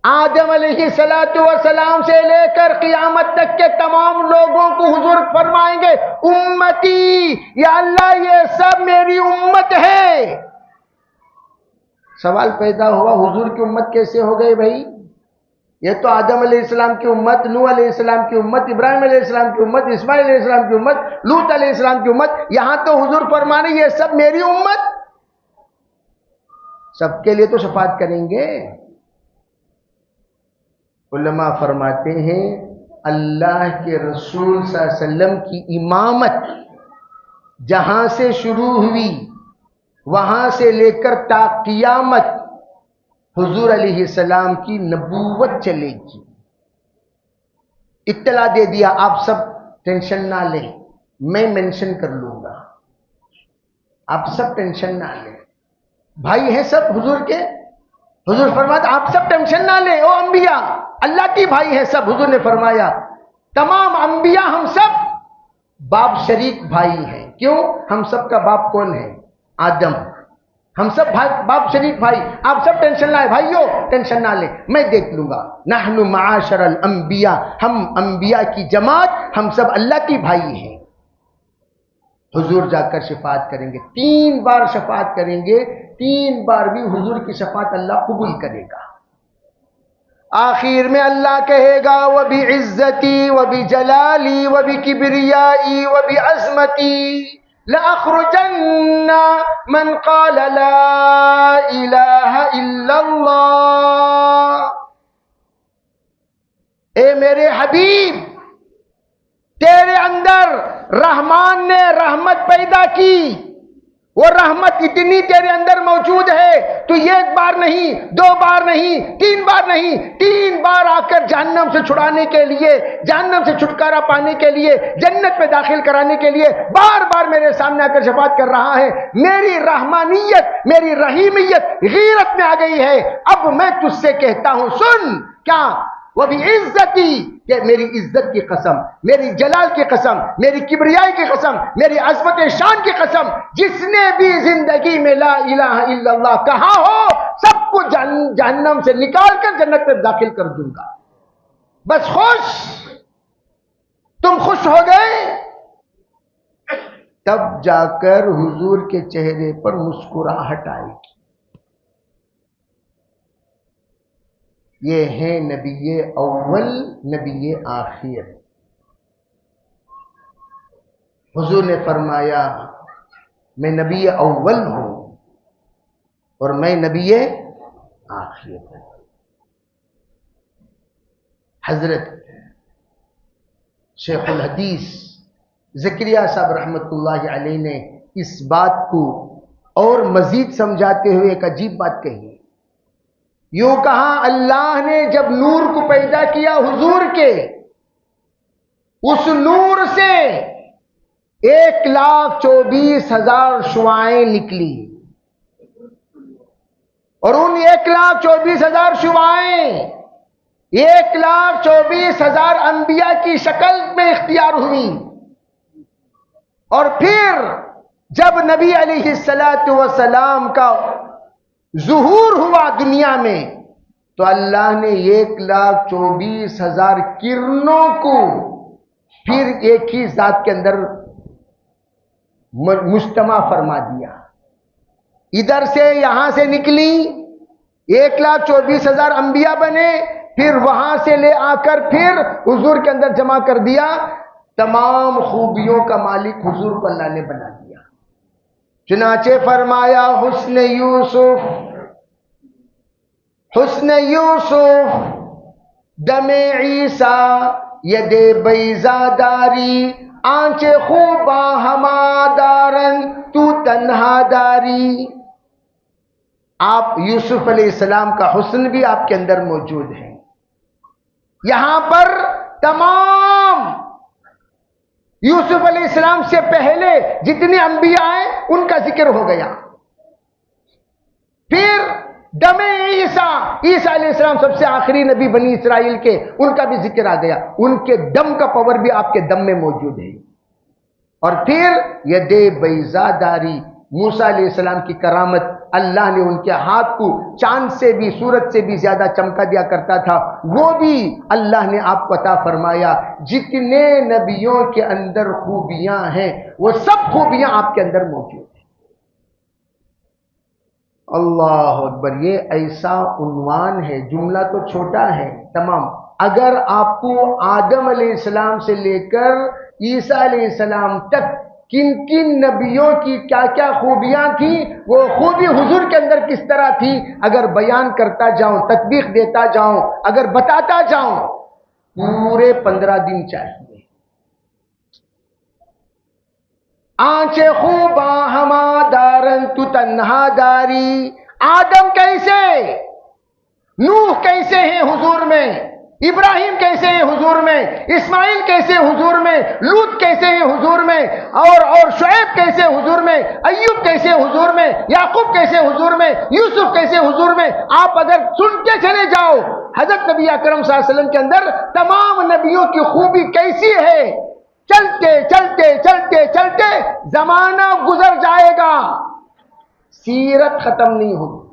آدم علیہ السلام سے لے کر قیامت تک کے تمام لوگوں کو حضور فرمائیں گے امتی. یا اللہ یہ سب میری امت ہے. سوال پیدا ہوا حضور کی امت کیسے ہو گئی بھائی؟ یہ تو آدم علیہ السلام کی امت، نوح علیہ السلام کی امت، ابراہیم علیہ السلام کی امت، اسماعیل علیہ السلام کی امت، لوط علیہ السلام کی امت. یہاں تو حضور فرمانے یہ سب میری امت. سب کے لیے تو شفاعت کریں گے. علماء فرماتے ہیں اللہ کے رسول صلی اللہ علیہ وسلم کی امامت جہاں سے شروع ہوئی وہاں سے لے کر تا قیامت حضور علیہ السلام کی نبوت چلے گی. اطلاع دے دیا، آپ سب ٹینشن نہ لیں، میں مینشن کر لوں گا. آپ سب ٹینشن نہ لیں، بھائی ہیں سب حضور کے. حضور فرمایا آپ سب ٹینشن نہ لیں، او انبیاء اللہ کی بھائی ہیں سب. حضور نے فرمایا تمام انبیاء ہم سب باپ شریک بھائی ہیں. کیوں؟ ہم سب کا باپ کون ہے؟ آدم. ہم سب باپ شریک بھائی. آپ سب ٹینشن نہ لیں بھائیو، ٹینشن نہ لیں، میں دیکھ لوں گا. نحن معاشر الانبیاء، ہم انبیاء کی جماعت، ہم سب اللہ کی بھائی ہیں. حضور جا کر شفاعت کریں گے، 3 بار شفاعت کریں گے. 3 بار بھی حضور کی شفاعت اللہ قبول کرے گا. آخر میں اللہ کہے گا وَبِعِزَّتِي وَبِجَلَالِي وَبِكِبْرِيَائِي وَبِعَظْمَتِي لَأَخْرُجَنَّ مَنْ قَالَ لَا إِلَهَ إِلَّا اللَّهِ. اے میرے حبیب، تیرے اندر رحمان نے رحمت پیدا کی. وہ رحمت اتنی تیرے اندر موجود ہے تو ایک بار نہیں، 2 بار نہیں، 3 بار نہیں، 3 بار آ کر جہنم سے چھڑانے کے لیے، جہنم سے چھٹکارا پانے کے لیے، جنت میں داخل کرانے کے لیے بار بار میرے سامنے آ کر شفاعت کر رہا ہے. میری رحمانیت، میری رحیمیت غیرت میں آ گئی ہے. اب میں تجھ سے کہتا ہوں سن. کیا؟ وہ بھی عزتی، کہ میری عزت کی قسم، میری جلال کی قسم، میری کبریائی کی قسم، میری عظمت شان کی قسم، جس نے بھی زندگی میں لا الہ الا اللہ کہا ہو سب کو جہنم سے نکال کر جنت میں داخل کر دوں گا. بس خوش؟ تم خوش ہو گئے؟ تب جا کر حضور کے چہرے پر مسکراہٹ آئے گی. یہ ہے نبی اول، نبی آخر. حضور نے فرمایا میں نبی اول ہوں اور میں نبی آخر ہوں. حضرت شیخ الحدیث زکریا صاحب رحمۃ اللہ علیہ نے اس بات کو اور مزید سمجھاتے ہوئے ایک عجیب بات کہی. یوں کہا اللہ نے جب نور کو پیدا کیا حضور کے، اس نور سے 1,24,000 شعاعیں نکلی، اور ان 1,24,000 شعاعیں 1,24,000 انبیاء کی شکل میں اختیار ہوئی. اور پھر جب نبی علیہ السلام کا ظہور ہوا دنیا میں تو اللہ نے 1,24,000 کرنوں کو پھر ایک ہی ذات کے اندر مجتمع فرما دیا. ادھر سے یہاں سے نکلی 1,24,000 انبیاء بنے، پھر وہاں سے لے آ کر پھر حضور کے اندر جمع کر دیا. تمام خوبیوں کا مالک حضور کو اللہ نے بنا دیا. چنانچہ فرمایا حسن یوسف، حسن یوسف دم عیسیٰ ید بیضاداری، آنچ خوباں ہما دارن تو تنہا داری. آپ یوسف علیہ السلام کا حسن بھی آپ کے اندر موجود ہے. یہاں پر تمام یوسف علیہ السلام سے پہلے جتنے انبیاء ہیں ان کا ذکر ہو گیا. پھر دم عیسیٰ، عیسیٰ علیہ السلام سب سے آخری نبی بنی اسرائیل کے، ان کا بھی ذکر آ گیا. ان کے دم کا پاور بھی آپ کے دم میں موجود ہے. اور پھر ید بیضاداری، موسیٰ علیہ السلام کی کرامت، اللہ نے ان کے ہاتھ کو چاند سے بھی سورج سے بھی زیادہ چمکا دیا کرتا تھا، وہ بھی اللہ نے آپ کو عطا فرمایا. جتنے نبیوں کے اندر خوبیاں ہیں وہ سب خوبیاں آپ کے اندر موجود ہیں. اللہ اکبر. یہ ایسا عنوان ہے، جملہ تو چھوٹا ہے تمام. اگر آپ کو آدم علیہ السلام سے لے کر عیسیٰ علیہ السلام تک کن کن نبیوں کی کیا کیا خوبیاں تھیں، وہ خوبی حضور کے اندر کس طرح تھی، اگر بیان کرتا جاؤں، تطبیق دیتا جاؤں، اگر بتاتا جاؤں، پورے 15 دن چاہیے. آنچ خوباں ہما دارن تو تنہا داری. آدم کیسے، نوح کیسے ہیں حضور میں، ابراہیم کیسے ہیں حضور میں، اسماعیل کیسے حضور میں، لوط کیسے ہیں حضور میں، اور شعیب کیسے حضور میں، ایوب کیسے حضور میں، یعقوب کیسے حضور میں، یوسف کیسے حضور میں. آپ اگر سنتے چلے جاؤ حضرت نبی اکرم صلی اللہ علیہ وسلم کے اندر تمام نبیوں کی خوبی کیسی ہے. چلتے چلتے چلتے چلتے زمانہ گزر جائے گا، سیرت ختم نہیں ہوگی.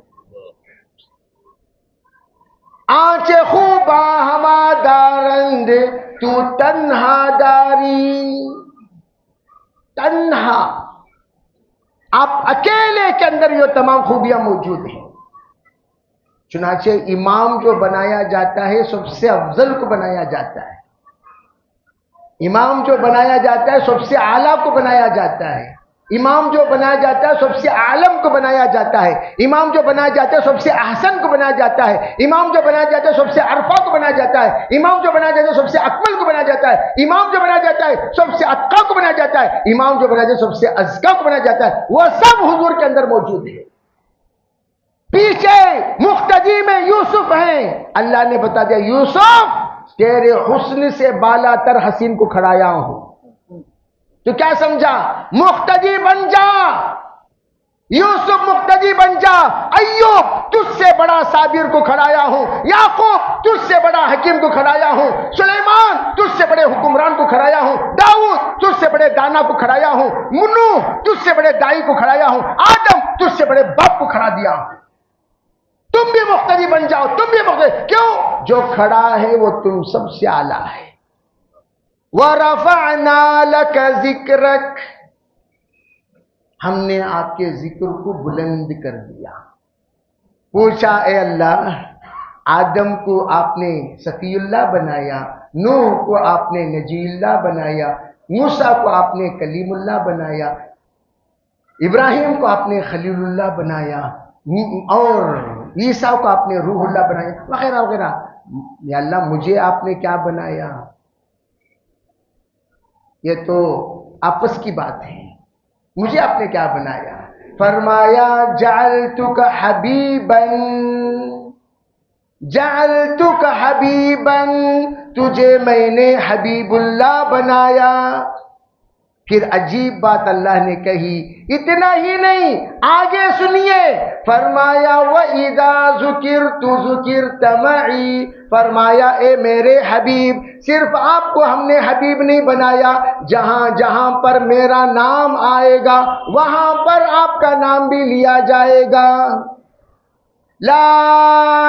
آنچ خوبا ہما دارند تو تنہا داری. تنہا، آپ اکیلے کے اندر یہ تمام خوبیاں موجود ہیں. چنانچہ امام جو بنایا جاتا ہے سب سے افضل کو بنایا جاتا ہے. امام جو بنایا جاتا ہے سب سے اعلیٰ کو بنایا جاتا ہے. امام جو بنایا جاتا ہے سب سے عالم کو بنایا جاتا ہے. امام جو بنایا جاتا ہے سب سے احسن کو بنایا جاتا ہے. امام جو بنایا جاتا ہے سب سے عرفا کو بنایا جاتا ہے. امام جو بنایا جاتا ہے سب سے اکمل کو بنایا جاتا ہے. امام جو بنایا جاتا ہے سب سے اتقا کو بنایا جاتا ہے. امام جو بنایا جاتا ہے سب سے ازکا کو بنایا جاتا ہے. وہ سب حضور کے اندر موجود ہے. پیچھے مقتدی میں یوسف ہیں، اللہ نے بتا دیا یوسف تیرے حسن سے بالا تر حسین کو کھڑایا ہوں. تو کیا سمجھا، مقتدی بن جا، یوسف مقتدی بن جا. ایوب تجھ سے بڑا صابر کو کھڑایا ہوں. یعقوب تجھ سے بڑا حکیم کو کھڑایا ہوں. سلیمان تجھ سے بڑے حکمران کو کھڑایا ہوں. داؤد تجھ سے بڑے دانا کو کھڑایا ہوں. نوح تجھ سے بڑے دائی کو کھڑایا ہوں. آدم تجھ سے بڑے باپ کو کھڑا دیا ہوں. تم بھی مقتدی بن جاؤ، تم بھی مقتدی. کیوں؟ جو کھڑا ہے وہ تم سب سے اعلیٰ ہے. وَرَفَعْنَا لَكَ ذِكْرَكَ، ہم نے آپ کے ذکر کو بلند کر دیا. پوچھا اے اللہ، آدم کو آپ نے صفی اللہ بنایا، نوح کو آپ نے نجی اللہ بنایا، موسیٰ کو آپ نے کلیم اللہ بنایا، ابراہیم کو آپ نے خلیل اللہ بنایا، اور عیسیٰ کو آپ نے روح اللہ بنایا، وغیرہ وغیرہ. یا اللہ مجھے آپ نے کیا بنایا؟ یہ تو آپس کی بات ہے. مجھے آپ نے کیا بنایا؟ فرمایا جعلتک حبیبا، جعلتک حبیبا، تجھے میں نے حبیب اللہ بنایا. پھر عجیب بات اللہ نے کہی. اتنا ہی نہیں، آگے سنیے. فرمایا وَإِذَا ذُكِرْتُ ذُكِرْتَ مَعِي، فرمایا اے میرے حبیب، صرف آپ کو ہم نے حبیب نہیں بنایا، جہاں جہاں پر میرا نام آئے گا وہاں پر آپ کا نام بھی لیا جائے گا. لا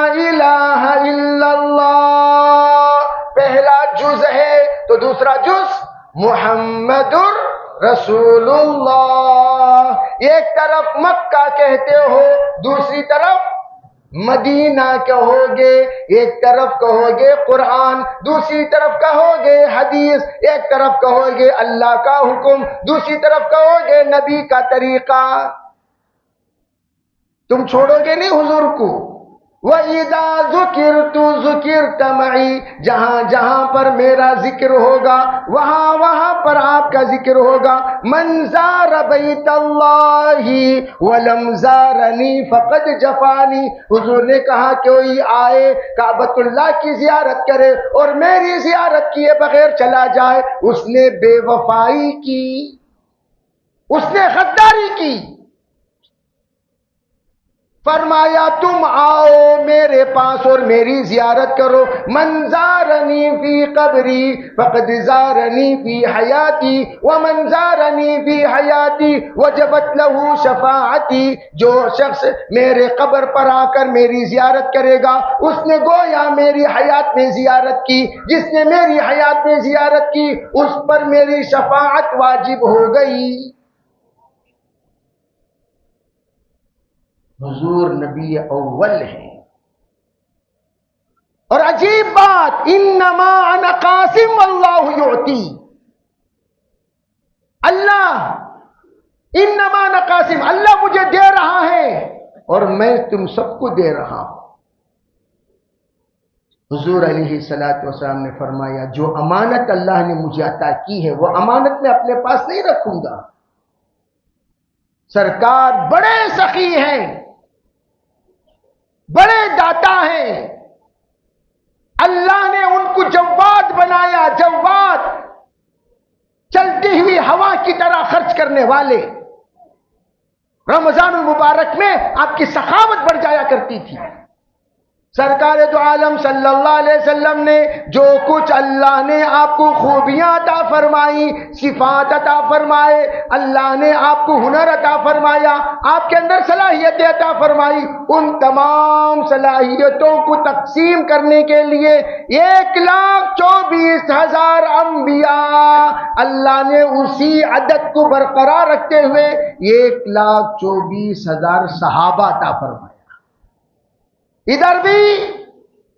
الہ الا اللہ پہلا جز ہے، تو دوسرا جز محمد رسول اللہ. ایک طرف مکہ کہتے ہو، دوسری طرف مدینہ کہو گے. ایک طرف کہو گے قرآن، دوسری طرف کہو گے حدیث. ایک طرف کہو گے اللہ کا حکم، دوسری طرف کہو گے نبی کا طریقہ. تم چھوڑو گے نہیں حضور کو. وَإِذَا ذُكِرْتُ ذُكِرْتَ مَعِي، جہاں جہاں پر میرا ذکر ہوگا وہاں وہاں پر آپ کا ذکر ہوگا. مَنْ زَارَ بَيْتَ اللَّهِ وَلَمْ زَارَنِي فَقَدْ جَفَانِي. حضور نے کہا کوئی آئے کعبۃ اللہ کی زیارت کرے اور میری زیارت کیے بغیر چلا جائے، اس نے بے وفائی کی، اس نے غداری کی. فرمایا تم آؤ میرے پاس اور میری زیارت کرو. من زارنی فی قبری فقد زارنی فی حیاتی ومن زارنی فی حیاتی وجبت له شفاعتی. جو شخص میرے قبر پر آ کر میری زیارت کرے گا اس نے گویا میری حیات میں زیارت کی. جس نے میری حیات میں زیارت کی اس پر میری شفاعت واجب ہو گئی. حضور نبی اول ہیں. اور عجیب بات، انما انا قاسم واللہ یعطی. اللہ، انما انا قاسم، اللہ مجھے دے رہا ہے اور میں تم سب کو دے رہا ہوں. حضور علیہ الصلوۃ والسلام نے فرمایا جو امانت اللہ نے مجھے عطا کی ہے وہ امانت میں اپنے پاس نہیں رکھوں گا. سرکار بڑے سخی ہیں، بڑے داتا ہیں. اللہ نے ان کو جواد بنایا، جواد، چلتی ہوئی ہوا کی طرح خرچ کرنے والے. رمضان المبارک میں آپ کی سخاوت بڑھ جایا کرتی تھی. سرکار دو عالم صلی اللہ علیہ وسلم نے جو کچھ اللہ نے آپ کو خوبیاں عطا فرمائی، صفات عطا فرمائے، اللہ نے آپ کو ہنر عطا فرمایا، آپ کے اندر صلاحیتیں عطا فرمائی، ان تمام صلاحیتوں کو تقسیم کرنے کے لیے 1,24,000 انبیاء، اللہ نے اسی عدد کو برقرار رکھتے ہوئے 1,24,000 صحابہ عطا فرمائے. ادھر بھی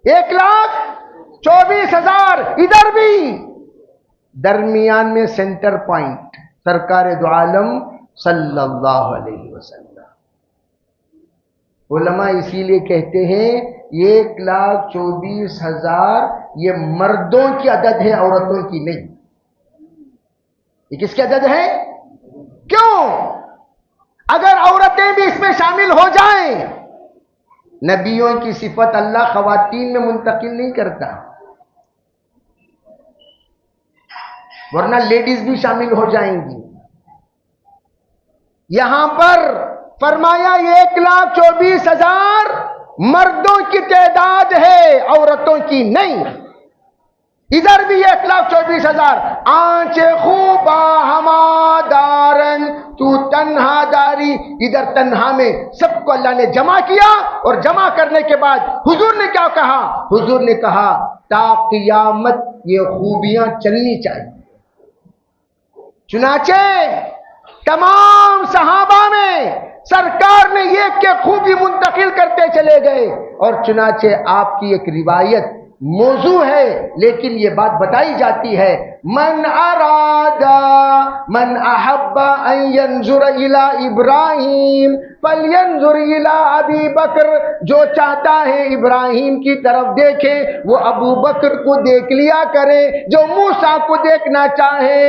1,24,000، ادھر بھی. درمیان میں سینٹر پوائنٹ سرکار دو عالم صلی اللہ علیہ وسلم. علماء اسی لیے کہتے ہیں 1,24,000 یہ مردوں کی عدد ہے، عورتوں کی نہیں. یہ کس کی عدد ہے؟ کیوں؟ اگر عورتیں بھی اس میں شامل ہو جائیں، نبیوں کی صفت اللہ خواتین میں منتقل نہیں کرتا، ورنہ لیڈیز بھی شامل ہو جائیں گی. یہاں پر فرمایا 1,24,000 مردوں کی تعداد ہے، عورتوں کی نہیں. ادھر بھی 1,24,000. آنچ خوبا ہما دارن تو تنہا داری. ادھر تنہا میں سب کو اللہ نے جمع کیا، اور جمع کرنے کے بعد حضور نے کیا کہا؟ حضور نے کہا تا قیامت یہ خوبیاں چلنی چاہیے. چنانچہ تمام صحابہ میں سرکار نے یہ کہ خوبی منتقل کرتے چلے گئے. اور چنانچہ آپ کی ایک روایت موضوع ہے لیکن یہ بات بتائی جاتی ہے، من اراد من احب ان ينظر الى ابراہیم فلینظر الى ابی بکر. جو چاہتا ہے ابراہیم کی طرف دیکھے وہ ابو بکر کو دیکھ لیا کرے، جو موسیٰ کو دیکھنا چاہے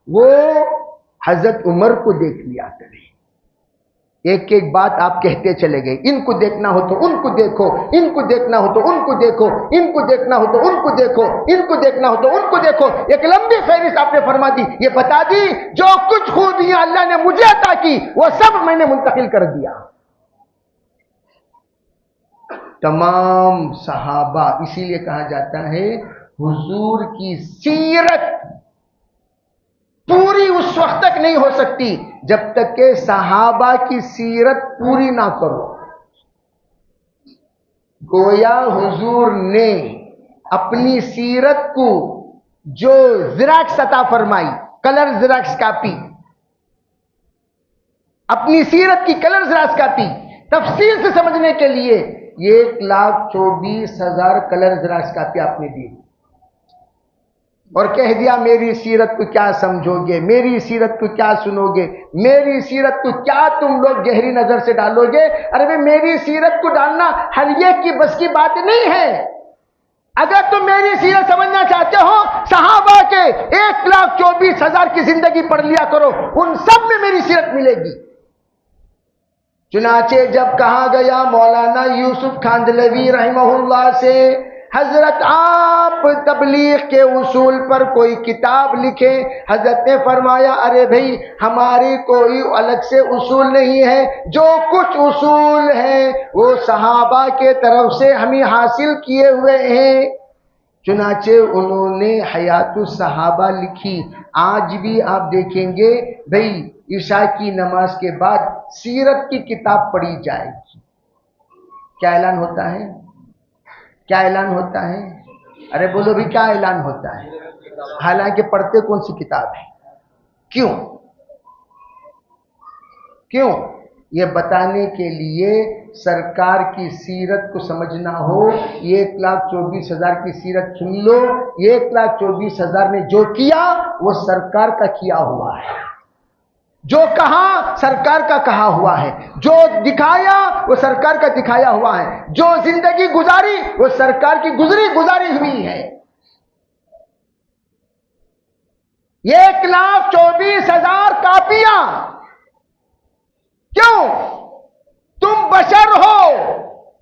وہ حضرت عمر کو دیکھ لیا کرے. ایک ایک بات آپ کہتے چلے گئے، ان کو دیکھنا ہو تو ان کو دیکھو، ان کو دیکھنا ہو تو ان کو دیکھو، ان کو دیکھنا ہو تو ان کو دیکھو، ان کو دیکھنا ہو تو ان کو دیکھو. ایک لمبی فہرست آپ نے فرما دی. یہ بتا دی جو کچھ خوبیاں اللہ نے مجھے عطا کی وہ سب میں نے منتقل کر دیا. تمام صحابہ، اسی لیے کہا جاتا ہے حضور کی سیرت پوری اس وقت تک نہیں ہو سکتی جب تک کہ صحابہ کی سیرت پوری نہ کرو. گویا حضور نے اپنی سیرت کو جو زراعت عطا فرمائی، کلر زیراکس کاپی، اپنی سیرت کی کلر زیراکس کاپی تفصیل سے سمجھنے کے لیے 1,24,000 کلر زیراکس کاپی آپ نے دی اور کہہ دیا میری سیرت کو کیا سمجھو گے، میری سیرت کو کیا سنو گے، میری سیرت کو کیا تم لوگ گہری نظر سے ڈالو گے؟ ارے بھائی میری سیرت کو ڈالنا ہر ایک کی بس کی بات نہیں ہے۔ اگر تم میری سیرت سمجھنا چاہتے ہو صحابہ کے 1,24,000 کی زندگی پڑھ لیا کرو، ان سب میں میری سیرت ملے گی۔ چنانچہ جب کہا گیا مولانا یوسف کھاندلوی رحمہ اللہ سے حضرت آپ تبلیغ کے اصول پر کوئی کتاب لکھیں، حضرت نے فرمایا ارے بھائی ہماری کوئی الگ سے اصول نہیں ہے، جو کچھ اصول ہیں وہ صحابہ کے طرف سے ہمیں حاصل کیے ہوئے ہیں۔ چنانچہ انہوں نے حیات الصحابہ لکھی۔ آج بھی آپ دیکھیں گے بھائی عشاء کی نماز کے بعد سیرت کی کتاب پڑھی جائے گی، کیا اعلان ہوتا ہے؟ کیا اعلان ہوتا ہے؟ ارے بولو بھی کیا اعلان ہوتا ہے؟ حالانکہ پڑھتے کون سی کتاب ہے؟ کیوں؟ یہ بتانے کے لیے سرکار کی سیرت کو سمجھنا ہو، 1,24,000 کی سیرت سن لو، 1,24,000 نے جو کیا وہ سرکار کا کیا ہوا ہے، جو کہا سرکار کا کہا ہوا ہے، جو دکھایا وہ سرکار کا دکھایا ہوا ہے، جو زندگی گزاری وہ سرکار کی گزاری ہوئی ہے۔ 1,24,000 کاپیاں، کیوں؟ تم بشر ہو،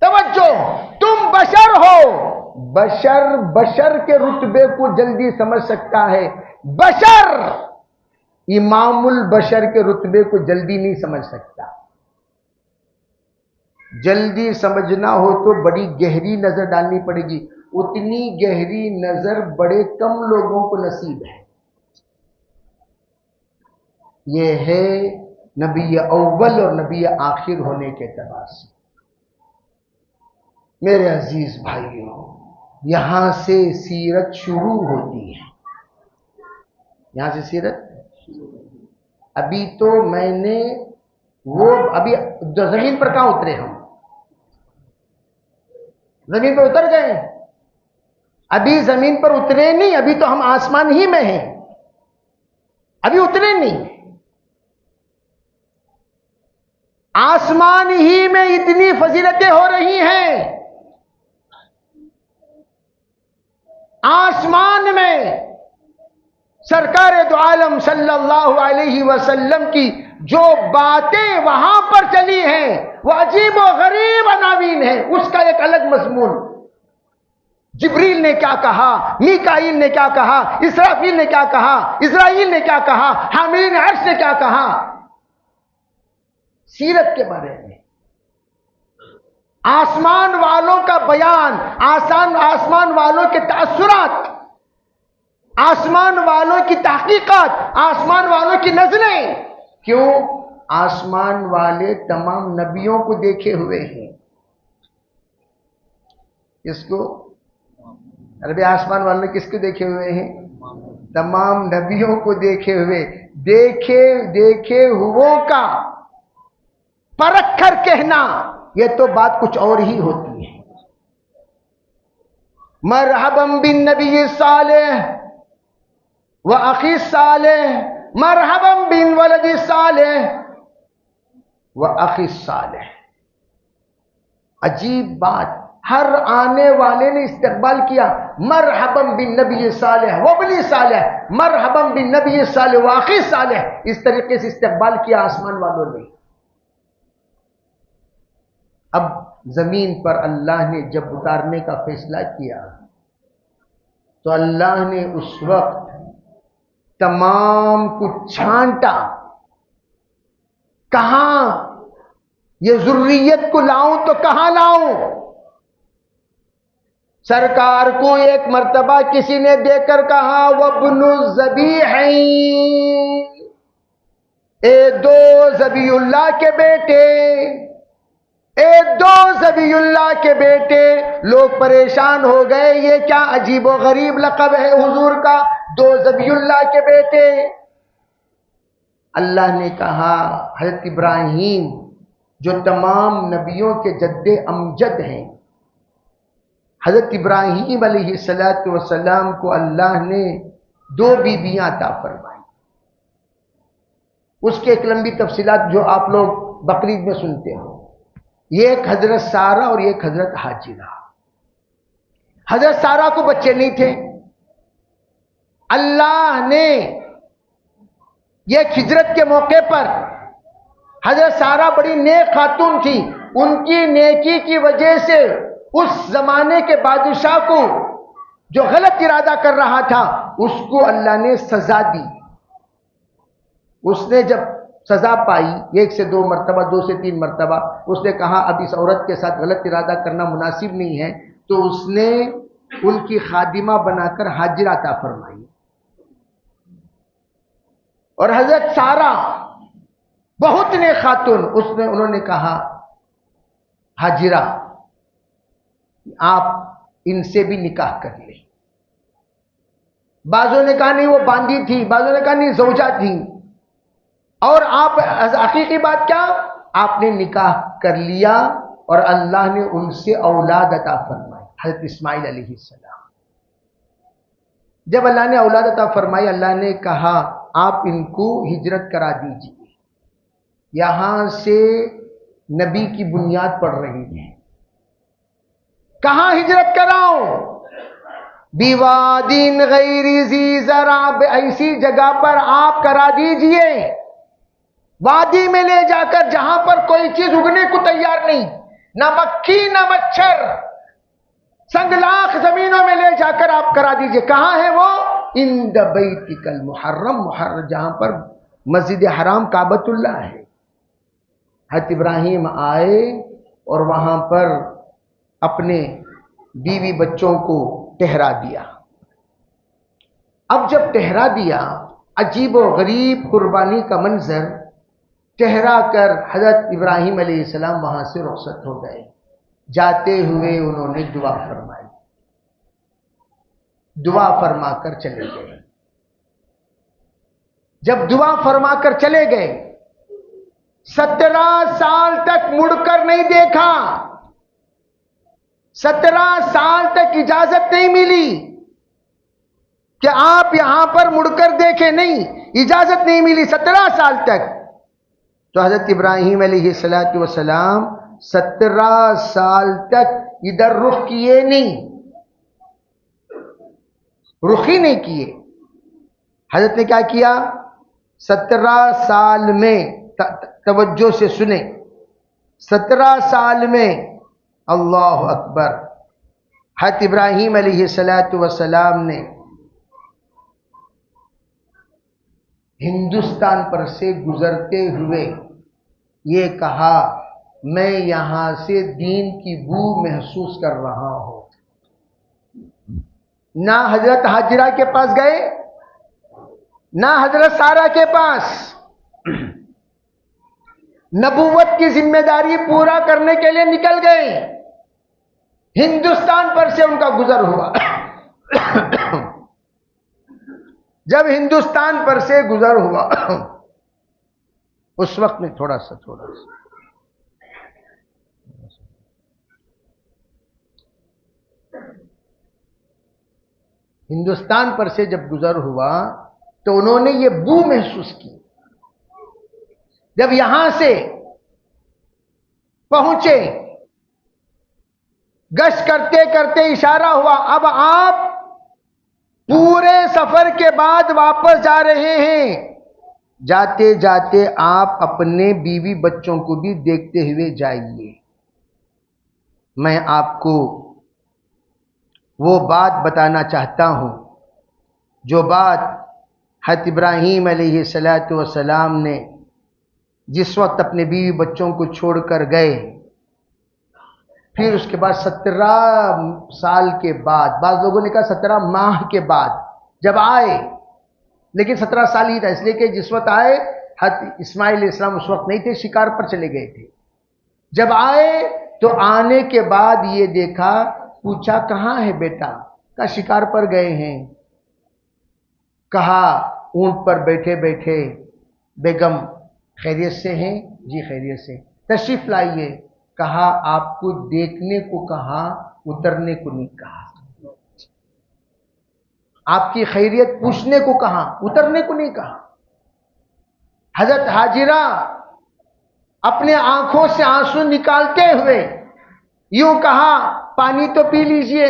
توجہ، تم بشر ہو، بشر کے رتبے کو جلدی سمجھ سکتا ہے، بشر امام البشر کے رتبے کو جلدی نہیں سمجھ سکتا۔ جلدی سمجھنا ہو تو بڑی گہری نظر ڈالنی پڑے گی، اتنی گہری نظر بڑے کم لوگوں کو نصیب ہے۔ یہ ہے نبی اول اور نبی آخر ہونے کے اعتبار سے۔ میرے عزیز بھائیوں، یہاں سے سیرت شروع ہوتی ہے، یہاں سے سیرت۔ ابھی تو میں نے ابھی زمین پر کہاں اترے؟ ہم زمین پر اتر گئے؟ ابھی زمین پر اترے نہیں، ابھی تو ہم آسمان ہی میں ہیں، ابھی اترے نہیں۔ آسمان ہی میں اتنی فضیلتیں ہو رہی ہیں، آسمان میں سرکار دو عالم صلی اللہ علیہ وسلم کی جو باتیں وہاں پر چلی ہیں وہ عجیب و غریب عناوین ہیں، اس کا ایک الگ مضمون۔ جبریل نے کیا کہا، میکائیل نے کیا کہا، اسرافیل نے کیا کہا، اسرائیل نے کیا کہا، حاملین عرش نے کیا کہا، سیرت کے بارے میں آسمان والوں کا بیان، آسمان والوں کے تاثرات، آسمان والوں کی تحقیقات، آسمان والوں کی نظریں۔ کیوں؟ آسمان والے تمام نبیوں کو دیکھے ہوئے ہیں۔ کس کو؟ عربی آسمان والوں نے کس کو دیکھے ہوئے ہیں؟ تمام نبیوں کو دیکھے ہوئے۔ دیکھے ہوئوں کا پرکھ کر کہنا یہ تو بات کچھ اور ہی ہوتی ہے۔ مرحبا بالنبی صالح و اخی صالح، مرحبا بالولد صالح و اخی صالح۔ عجیب بات، ہر آنے والے نے استقبال کیا، مرحبا بالنبی صالح و ابن صالح، مرحبا بالنبی صالح و اخی صالح، اس طریقے سے استقبال کیا آسمان والوں نے۔ اب زمین پر اللہ نے جب اتارنے کا فیصلہ کیا تو اللہ نے اس وقت تمام کچھ چھانٹا، کہاں یہ ذریت کو لاؤں تو کہاں لاؤں؟ سرکار کو ایک مرتبہ کسی نے دیکھ کر کہا وابن الذبیحین، دو ذبی اللہ کے بیٹے، دو ذبی اللہ کے بیٹے۔ لوگ پریشان ہو گئے، یہ کیا عجیب و غریب لقب ہے حضور کا، دو ذبی اللہ کے بیٹے۔ اللہ نے کہا حضرت ابراہیم جو تمام نبیوں کے جد امجد ہیں، حضرت ابراہیم علیہ السلام کو اللہ نے 2 بیویاں عطا فرمائی. اس کے ایک لمبی تفصیلات جو آپ لوگ بقرعید میں سنتے ہو. یہ ایک حضرت سارہ اور ایک حضرت حاجرہ. حضرت سارہ کو بچے نہیں تھے. اللہ نے یہ ہجرت کے موقع پر، حضرت سارہ بڑی نیک خاتون تھی، ان کی نیکی کی وجہ سے اس زمانے کے بادشاہ کو جو غلط ارادہ کر رہا تھا اس کو اللہ نے سزا دی. اس نے جب سزا پائی 1 سے 2 مرتبہ 2 سے 3 مرتبہ، اس نے کہا اب اس عورت کے ساتھ غلط ارادہ کرنا مناسب نہیں ہے، تو اس نے ان کی خادمہ بنا کر حاجرہ عطا فرمائی. اور حضرت سارہ بہت نیک خاتون، انہوں نے کہا حاجرہ آپ ان سے بھی نکاح کر لیں. بعضوں نے کہا نہیں وہ باندھی تھی، بعضوں نے کہا نہیں زوجہ تھی. اور آپ حقیقی بات کیا، آپ نے نکاح کر لیا اور اللہ نے ان سے اولاد عطا فرمائی. حضرت اسماعیل علیہ السلام. جب اللہ نے اولاد عطا فرمائی، اللہ نے کہا آپ ان کو ہجرت کرا دیجیے. یہاں سے نبی کی بنیاد پڑ رہی ہے. کہاں ہجرت کراؤں؟ بیوادین غیر ذی زرع، ایسی جگہ پر آپ کرا دیجئے، وادی میں لے جا کر جہاں پر کوئی چیز اگنے کو تیار نہیں، نہ مکھی نہ مچھر، سنگلاخ زمینوں میں لے جا کر آپ کرا دیجئے. کہاں ہے وہ؟ عند بیتک المحرم، محرم جہاں پر مسجد حرام کعبۃ اللہ ہے. حضرت ابراہیم آئے اور وہاں پر اپنے بیوی بچوں کو ٹھہرا دیا. اب جب ٹھہرا دیا، عجیب و غریب قربانی کا منظر، ٹھہرا کر حضرت ابراہیم علیہ السلام وہاں سے رخصت ہو گئے. جاتے ہوئے انہوں نے دعا فرمائی، دعا فرما کر چلے گئے. جب دعا فرما کر چلے گئے، 17 سال تک مڑ کر نہیں دیکھا. 17 سال تک اجازت نہیں ملی کہ آپ یہاں پر مڑ کر دیکھیں، نہیں، اجازت نہیں ملی 17 سال تک. تو حضرت ابراہیم علیہ السلام 17 سال تک ادھر رخ کیے نہیں، رخ ہی نہیں کیے. حضرت نے کیا کیا؟ 17 سال میں، توجہ سے سنیں، 17 سال میں اللہ اکبر، حضرت ابراہیم علیہ السلام نے ہندوستان پر سے گزرتے ہوئے یہ کہا میں یہاں سے دین کی بو محسوس کر رہا ہوں. نہ حضرت حاجرہ کے پاس گئے، نہ حضرت سارہ کے پاس. نبوت کی ذمہ داری پورا کرنے کے لیے نکل گئے. ہندوستان پر سے ان کا گزر ہوا. جب ہندوستان پر سے گزر ہوا اس وقت میں تھوڑا سا ہندوستان پر سے جب گزر ہوا تو انہوں نے یہ بو محسوس کی. جب یہاں سے پہنچے، گشت کرتے کرتے اشارہ ہوا اب آپ پورے سفر کے بعد واپس جا رہے ہیں. جاتے جاتے آپ اپنے بیوی بچوں کو بھی دیکھتے ہوئے جائیے. میں آپ کو وہ بات بتانا چاہتا ہوں جو بات حضرت ابراہیم علیہ السلام نے جس وقت اپنے بیوی بچوں کو چھوڑ کر گئے، پھر اس کے بعد 17 سال کے بعد، بعض لوگوں نے کہا 17 ماہ کے بعد جب آئے، لیکن 17 سال ہی تھا، اس لیے کہ جس وقت آئے حضرت اسماعیل علیہ السلام اس وقت نہیں تھے، شکار پر چلے گئے تھے. جب آئے تو آنے کے بعد یہ دیکھا، پوچھا کہاں ہے بیٹا؟ کہا شکار پر گئے ہیں. کہا اونٹ پر بیٹھے بیٹھے بیگم خیریت سے ہیں؟ جی خیریت سے. تشریف لائیے. کہا آپ کو دیکھنے کو کہا، اترنے کو نہیں کہا. آپ کی خیریت پوچھنے کو کہا، اترنے کو نہیں کہا. حضرت حاجرہ اپنے آنکھوں سے آنسو نکالتے ہوئے یوں کہا پانی تو پی لیجئے.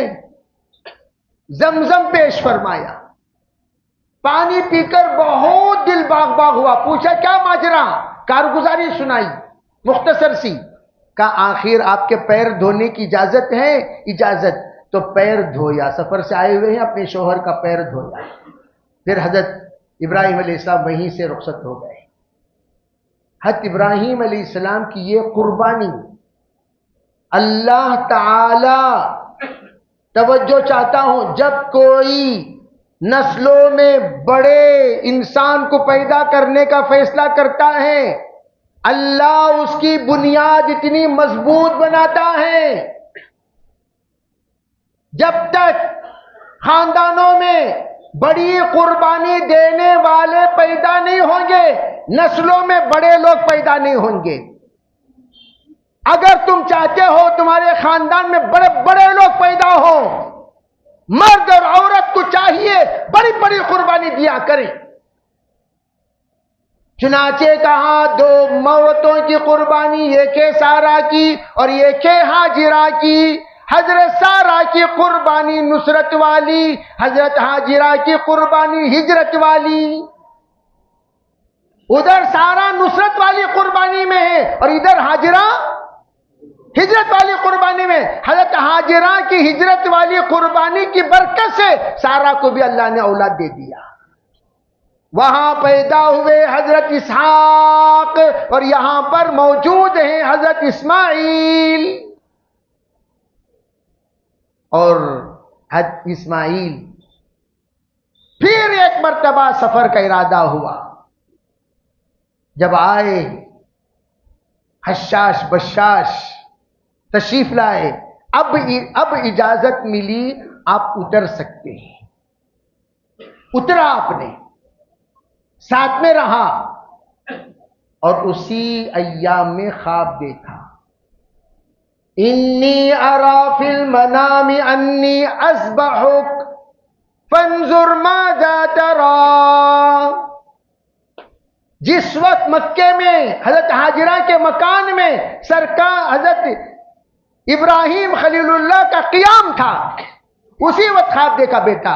زمزم پیش فرمایا. پانی پی کر بہت دل باغ باغ ہوا. پوچھا کیا ماجرا؟ کارگزاری سنائی مختصر سی. کہا آخر آپ کے پیر دھونے کی اجازت ہے؟ اجازت. تو پیر دھویا. سفر سے آئے ہوئے ہیں، اپنے شوہر کا پیر دھویا. پھر حضرت ابراہیم علیہ السلام وہیں سے رخصت ہو گئے. حضرت ابراہیم علیہ السلام کی یہ قربانی اللہ تعالی توجہ چاہتا ہوں. جب کوئی نسلوں میں بڑے انسان کو پیدا کرنے کا فیصلہ کرتا ہے، اللہ اس کی بنیاد اتنی مضبوط بناتا ہے. جب تک خاندانوں میں بڑی قربانی دینے والے پیدا نہیں ہوں گے، نسلوں میں بڑے لوگ پیدا نہیں ہوں گے. اگر تم چاہتے ہو تمہارے خاندان میں بڑے بڑے لوگ پیدا ہوں، مرد اور عورت کو چاہیے بڑی بڑی قربانی دیا کریں. چنانچہ کہا دو عورتوں کی قربانی، ایک ہے سارا کی اور ایک ہے حاجرہ کی. حضرت سارا کی قربانی نصرت والی، حضرت حاجرہ کی قربانی ہجرت والی. ادھر سارا نصرت والی قربانی میں ہے اور ادھر حاجرہ ہجرت والی قربانی میں. حضرت حاجرہ کی ہجرت والی قربانی کی برکت سے سارا کو بھی اللہ نے اولاد دے دیا. وہاں پیدا ہوئے حضرت اسحاق اور یہاں پر موجود ہیں حضرت اسماعیل. اور حضرت اسماعیل پھر ایک مرتبہ سفر کا ارادہ ہوا. جب آئے حشاش بشاش تشریف لائے. اب اجازت ملی، آپ اتر سکتے ہیں. اترا آپ نے، ساتھ میں رہا اور اسی ایام میں خواب دیکھا. انی ارا فی المنام انی اذبحک فانظر ماذا تری. جس وقت مکے میں حضرت حاجرہ کے مکان میں سرکار حضرت ابراہیم خلیل اللہ کا قیام تھا، اسی وقت خواب دیکھا. بیٹا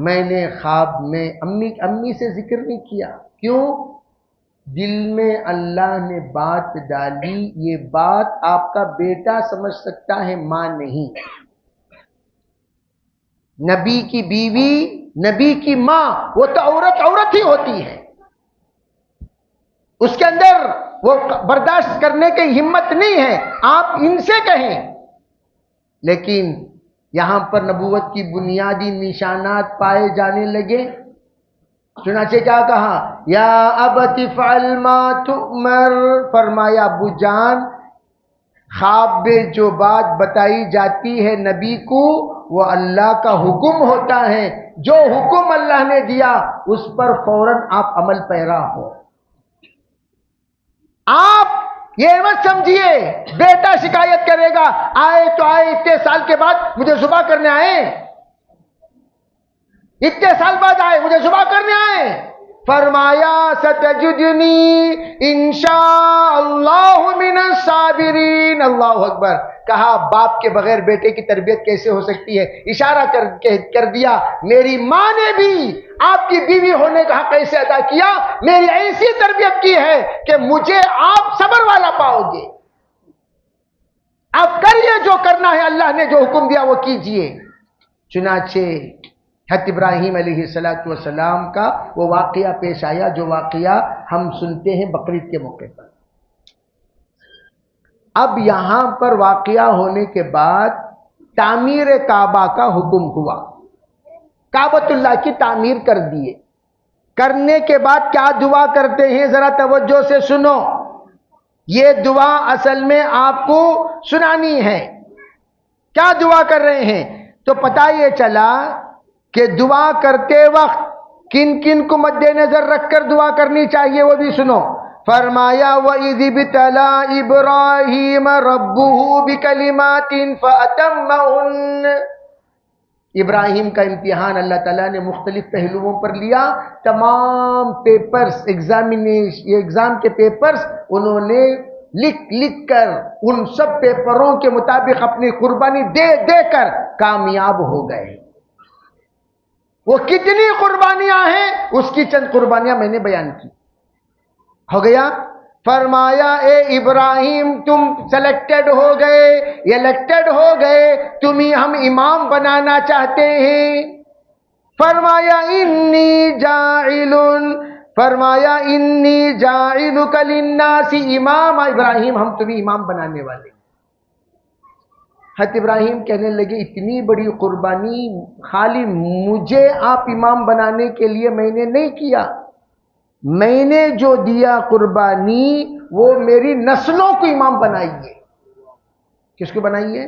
میں نے خواب میں امی سے ذکر نہیں کیا. کیوں؟ دل میں اللہ نے بات ڈالی، یہ بات آپ کا بیٹا سمجھ سکتا ہے، ماں نہیں. نبی کی بیوی، نبی کی ماں، وہ تو عورت ہی ہوتی ہے. اس کے اندر وہ برداشت کرنے کی ہمت نہیں ہے. آپ ان سے کہیں. لیکن یہاں پر نبوت کی بنیادی نشانات پائے جانے لگے. چنانچہ کیا کہا؟ یا ابت افعل ما تؤمر. فرمایا ابو جان، خواب میں جو بات بتائی جاتی ہے نبی کو وہ اللہ کا حکم ہوتا ہے. جو حکم اللہ نے دیا اس پر فوراً آپ عمل پیرا ہو. آپ یہ مت سمجھیے بیٹا شکایت کرے گا، آئے تو آئے اتنے سال کے بعد مجھے ذبح کرنے آئے، اتنے سال بعد آئے مجھے ذبح کرنے آئے. فرمایا ستجدنی انشاء اللہ من الصابرین. اللہ اکبر. کہا باپ کے بغیر بیٹے کی تربیت کیسے ہو سکتی ہے؟ اشارہ کر دیا میری ماں نے بھی آپ کی بیوی ہونے کا حق ایسے ادا کیا، میری ایسی تربیت کی ہے کہ مجھے آپ صبر والا پاؤ گے. آپ کریے جو کرنا ہے، اللہ نے جو حکم دیا وہ کیجئے. چنانچہ حضرت ابراہیم علیہ السلام کا وہ واقعہ پیش آیا جو واقعہ ہم سنتے ہیں بقرعید کے موقع پر. اب یہاں پر واقعہ ہونے کے بعد تعمیر کعبہ کا حکم ہوا. کعبۃ اللہ کی تعمیر کر دیے. کرنے کے بعد کیا دعا کرتے ہیں ذرا توجہ سے سنو. یہ دعا اصل میں آپ کو سنانی ہے. کیا دعا کر رہے ہیں؟ تو پتہ یہ چلا کہ دعا کرتے وقت کن کن کو مد نظر رکھ کر دعا کرنی چاہیے وہ بھی سنو. فرمایا وَإِذِ ابْتَلَىٰ إِبْرَاهِيمَ رَبُّهُ بِكَلِمَاتٍ فَأَتَمَّهُنَّ. ابراہیم کا امتحان اللہ تعالیٰ نے مختلف پہلوؤں پر لیا. تمام پیپرز ایگزام کے پیپرز انہوں نے لکھ کر ان سب پیپروں کے مطابق اپنی قربانی دے کر کامیاب ہو گئے. وہ کتنی قربانیاں ہیں اس کی چند قربانیاں میں نے بیان کی. ہو گیا. فرمایا اے ابراہیم تم سلیکٹڈ ہو گئے، الیکٹڈ ہو گئے، تمہیں ہم امام بنانا چاہتے ہیں. فرمایا انی جاعلک للناس اماما. ابراہیم ہم تمہیں امام بنانے والے. حضرت ابراہیم کہنے لگے اتنی بڑی قربانی خالی مجھے آپ امام بنانے کے لیے میں نے نہیں کیا، میں نے جو دیا قربانی وہ میری نسلوں کو امام بنائیے. کس کو بنائیے؟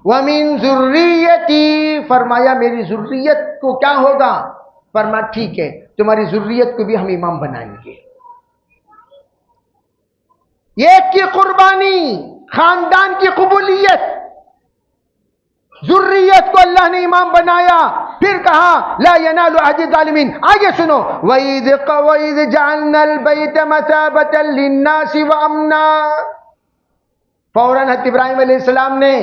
وَمِن ذُرِّيَّتِي. فرمایا میری ذریت کو کیا ہوگا؟ فرمایا ٹھیک ہے تمہاری ذریت کو بھی ہم امام بنائیں گے. ایک کی قربانی، خاندان کی قبولیت، ذریت کو اللہ نے امام بنایا. پھر کہا لا ینال عہد الظالمین. آگے سنو وَإِذْ جَعَلْنَا الْبَيْتَ مَثَابَةً لِلنَّاسِ وَأَمْنًا. فوراً حضرت ابراہیم علیہ السلام نے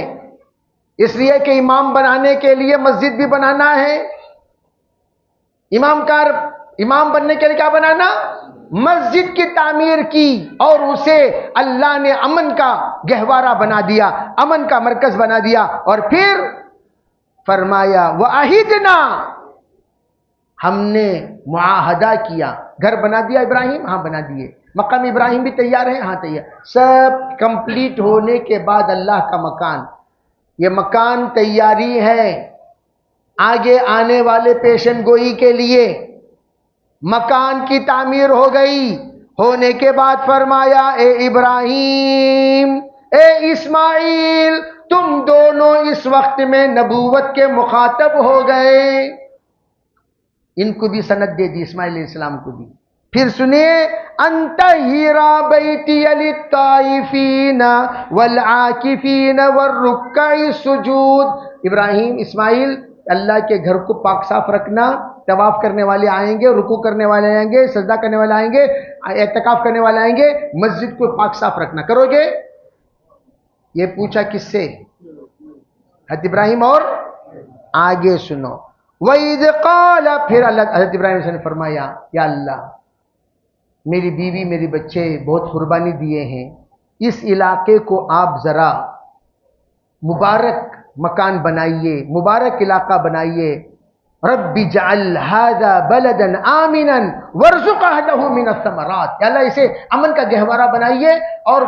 اس لیے کہ امام بنانے کے لیے مسجد بھی بنانا ہے، امام بننے کے لیے کیا بنانا؟ مسجد کی تعمیر کی، اور اسے اللہ نے امن کا گہوارہ بنا دیا، امن کا مرکز بنا دیا. اور پھر فرمایا وَعَهِدْنَا. ہم نے معاہدہ کیا. گھر بنا دیا ابراہیم؟ ہاں بنا دیے. مقام ابراہیم بھی تیار ہے؟ ہاں تیار. سب کمپلیٹ ہونے کے بعد اللہ کا مکان، یہ مکان تیاری ہے آگے آنے والے پیشن گوئی کے لیے. مکان کی تعمیر ہو گئی. ہونے کے بعد فرمایا اے ابراہیم، اے اسماعیل، تم دونوں اس وقت میں نبوت کے مخاطب ہو گئے. ان کو بھی سند دے دی، اسماعیل علیہ السلام کو بھی. پھر سنیے انطہرا بیتی للطائفین والعاکفین والرکع السجود. ابراہیم، اسماعیل، اللہ کے گھر کو پاک صاف رکھنا. طواف کرنے والے آئیں گے، رکوع کرنے والے آئیں گے، سجدہ کرنے والے آئیں گے، اعتکاف کرنے والے آئیں گے. مسجد کو پاک صاف رکھنا. کرو گے؟ یہ پوچھا کس سے؟ حضرت ابراہیم. اور آگے سنو وَإِذْ قَالَ. پھر حضرت ابراہیم نے فرمایا یا اللہ، میری بیوی میری بچے بہت قربانی دیے ہیں، اس علاقے کو آپ ذرا مبارک مکان بنائیے، مبارک علاقہ بنائیے. رب اجعل هذا بلدا آمنا وارزق اهله من الثمرات. یا اللہ اسے امن کا گہوارہ بنائیے اور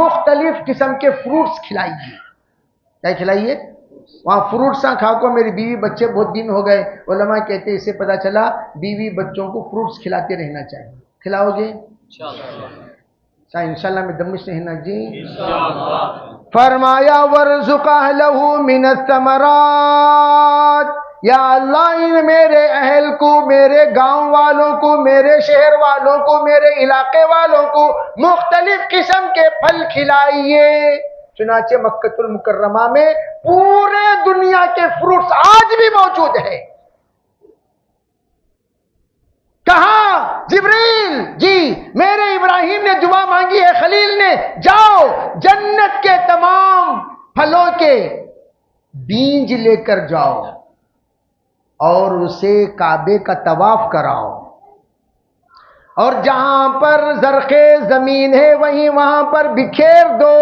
مختلف قسم کے فروٹس کھلائیے. کیا کھلائیے؟ وہاں فروٹس کھا کو میری بیوی بچے بہت دن ہو گئے. علماء کہتے ہیں اس سے پتہ چلا بیوی بچوں کو فروٹس کھلاتے رہنا چاہیے. کھلاؤ گے؟ انشاءاللہ میں دمش رہنا جی. فرمایا وارزق اهله من الثمرات. یا اللہ ان میرے اہل کو، میرے گاؤں والوں کو، میرے شہر والوں کو، میرے علاقے والوں کو مختلف قسم کے پھل کھلائیے. چنانچہ مکہ المکرمہ میں پورے دنیا کے فروٹس آج بھی موجود ہیں. کہا جبریل جی میرے ابراہیم نے دعا مانگی ہے، خلیل نے، جاؤ جنت کے تمام پھلوں کے بیج لے کر جاؤ اور اسے کعبے کا طواف کراؤ، اور جہاں پر زرخیز زمین ہے وہاں پر بکھیر دو.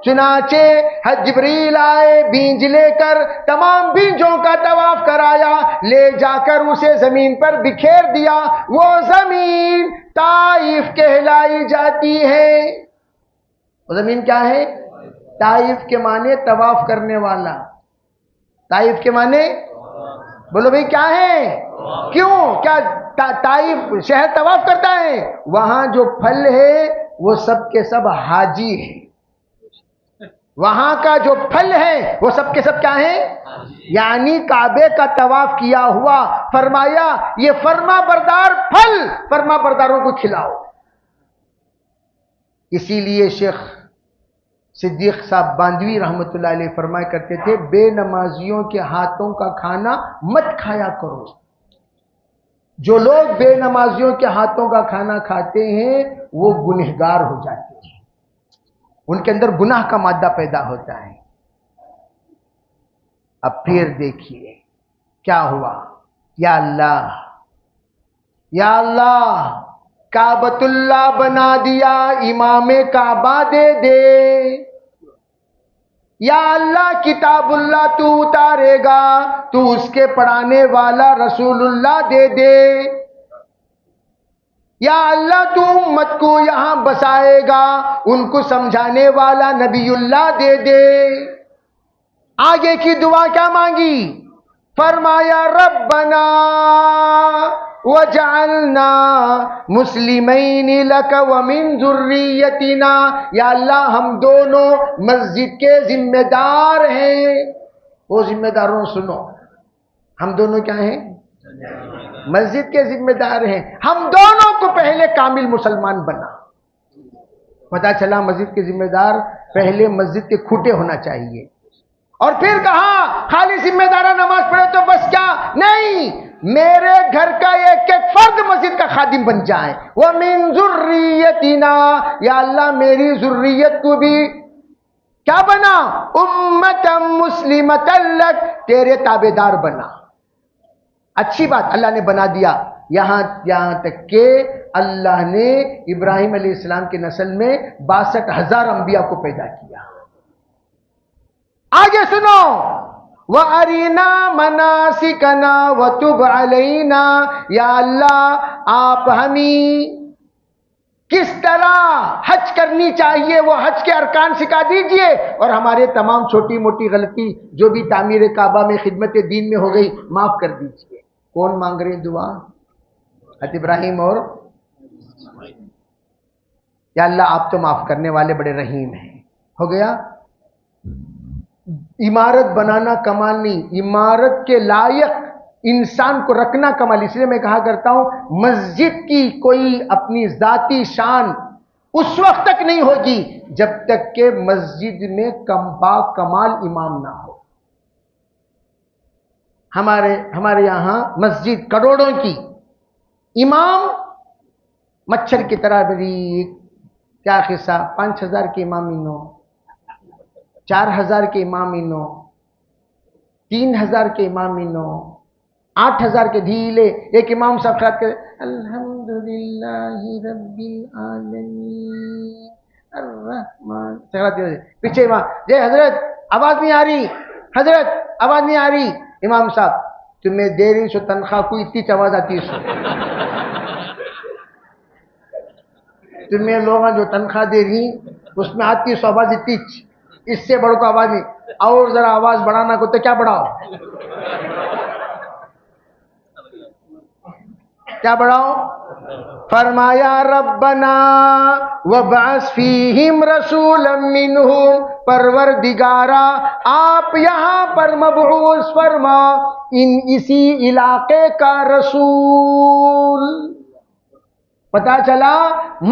چنانچہ حضرت جبریل آئے بیج لے کر، تمام بیجوں کا طواف کرایا، لے جا کر اسے زمین پر بکھیر دیا. وہ زمین طائف کہلائی جاتی ہے. وہ زمین کیا ہے؟ طائف کے معنی طواف کرنے والا. طائف کے معنی بولو بھئی کیا ہے؟ کیوں؟ کیا طائف شہر طواف کرتا ہے؟ وہاں جو پھل ہے وہ سب کے سب حاجی ہیں، وہاں کا جو پھل ہے وہ سب کے سب کیا ہیں؟ یعنی کعبے کا طواف کیا ہوا، فرمایا یہ فرما بردار پھل فرما برداروں کو کھلاؤ۔ اسی لیے شیخ صدیق صاحب باندوی رحمت اللہ علیہ فرمایا کرتے تھے بے نمازیوں کے ہاتھوں کا کھانا مت کھایا کرو۔ جو لوگ بے نمازیوں کے ہاتھوں کا کھانا کھاتے ہیں وہ گنہگار ہو جاتے ہیں، ان کے اندر گناہ کا مادہ پیدا ہوتا ہے۔ اب پھر دیکھیے کیا ہوا، یا اللہ یا اللہ کعبۃ اللہ بنا دیا، امام کعبہ دے دے، یا اللہ کتاب اللہ تو اتارے گا، تو اس کے پڑھانے والا رسول اللہ دے دے، یا اللہ تو امت کو یہاں بسائے گا، ان کو سمجھانے والا نبی اللہ دے دے۔ آگے کی دعا کیا مانگی؟ فرمایا ربنا وجعلنا مسلمین لک ومن ذریتنا، یا اللہ ہم دونوں مسجد کے ذمہ دار ہیں۔ وہ ذمہ داروں سنو، ہم دونوں کیا ہیں؟ مسجد کے ذمہ دار ہیں۔ ہم دونوں کو پہلے کامل مسلمان بنا۔ پتا چلا مسجد کے ذمہ دار پہلے مسجد کے کھوٹے ہونا چاہیے، اور پھر کہا خالی ذمہ دارہ نماز پڑھے تو بس کیا؟ نہیں، میرے گھر کا ایک ایک فرد مسجد کا خادم بن جائے۔ وَمِن ذُرِّيَّتِنَا، یا اللہ میری ذریت کو بھی کیا بنا؟ امتا مسلمتا لک، تیرے تابع دار بنا۔ اچھی بات، اللہ نے بنا دیا، یہاں تک کہ اللہ نے ابراہیم علیہ السلام کے نسل میں 62,000 انبیاء کو پیدا کیا۔ آگے سنو، وَأَرِنَا مَنَاسِكَنَا وَتُبْ عَلَيْنَا، یا اللہ آپ ہمیں کس طرح حج کرنی چاہیے وہ حج کے ارکان سکھا دیجئے، اور ہمارے تمام چھوٹی موٹی غلطی جو بھی تعمیر کعبہ میں خدمت دین میں ہو گئی معاف کر دیجئے۔ کون مانگ رہے ہیں دعا؟ حضرت ابراہیم اور یا اللہ آپ تو معاف کرنے والے بڑے رحیم ہیں۔ ہو گیا؟ عمارت بنانا کمال نہیں، عمارت کے لائق انسان کو رکھنا کمال۔ اس لیے میں کہا کرتا ہوں مسجد کی کوئی اپنی ذاتی شان اس وقت تک نہیں ہوگی جب تک کہ مسجد میں کمال امام نہ ہو۔ ہمارے یہاں مسجد کروڑوں کی، امام مچھر کی طرح بریک، کیا قصہ، 5,000 کے امام انو، 4,000 کے امام انو، 3,000 کے امام انو، 8,000 کے ڈھیلے۔ ایک امام صاحب خیال کرے الحمدللہ رب العالمین الرحمن، پیچھے امام جے حضرت آواز نہیں آ رہی، حضرت آواز نہیں آ رہی، امام صاحب تمہیں دے رہی سو تنخواہ کو اتنی آواز آتی ہے سو، تمہیں لوگ جو تنخواہ دے رہی اس میں آتی ہے سو آواز اتنی، اس سے بڑھ کو آواز نہیں، اور ذرا آواز بڑھانا کو تو کیا بڑھاؤ، کیا بڑھاؤ؟ فرمایا ربنا وابعث فیہم رسولا منہم، پروردگارا آپ یہاں پر مبعوث فرما اسی علاقے کا رسول۔ پتا چلا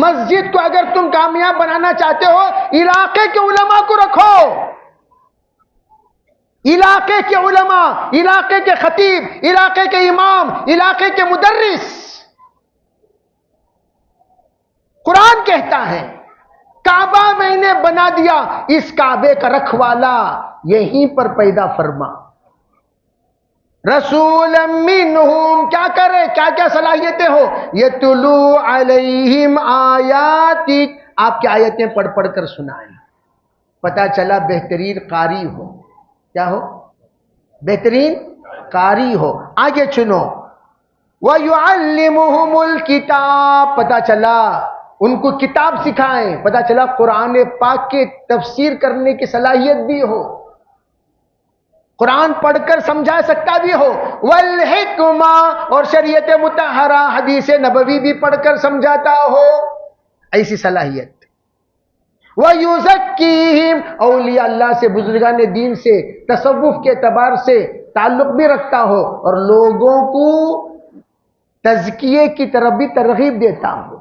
مسجد کو اگر تم کامیاب بنانا چاہتے ہو علاقے کے علماء کو رکھو، علاقے کے علماء، علاقے کے خطیب، علاقے کے امام، علاقے کے مدرس۔ قرآن کہتا ہے کعبہ میں نے بنا دیا، اس کعبے کا رکھوالا یہیں پر پیدا فرما۔ رسول منہم، کیا کرے، کیا کیا صلاحیتیں ہو؟ یتلو علیہم آیاتک، آپ کی آیتیں پڑھ پڑھ کر سنائیں۔ پتا چلا بہترین قاری ہو، کیا ہو؟ بہترین قاری ہو۔ آگے چنو، وَيُعَلِّمُهُمُ الْكِتَابَ، پتا چلا ان کو کتاب سکھائیں، پتا چلا قرآن پاک کے تفسیر کرنے کی صلاحیت بھی ہو، قرآن پڑھ کر سمجھا سکتا بھی ہو، والحکمہ، اور شریعت مطہرہ حدیث نبوی بھی پڑھ کر سمجھاتا ہو، ایسی صلاحیت۔ وَيُزَكِّيهِمْ، اولیاء اللہ سے، بزرگان دین سے، تصوف کے اعتبار سے تعلق بھی رکھتا ہو اور لوگوں کو تزکیے کی طرف بھی ترغیب دیتا ہو.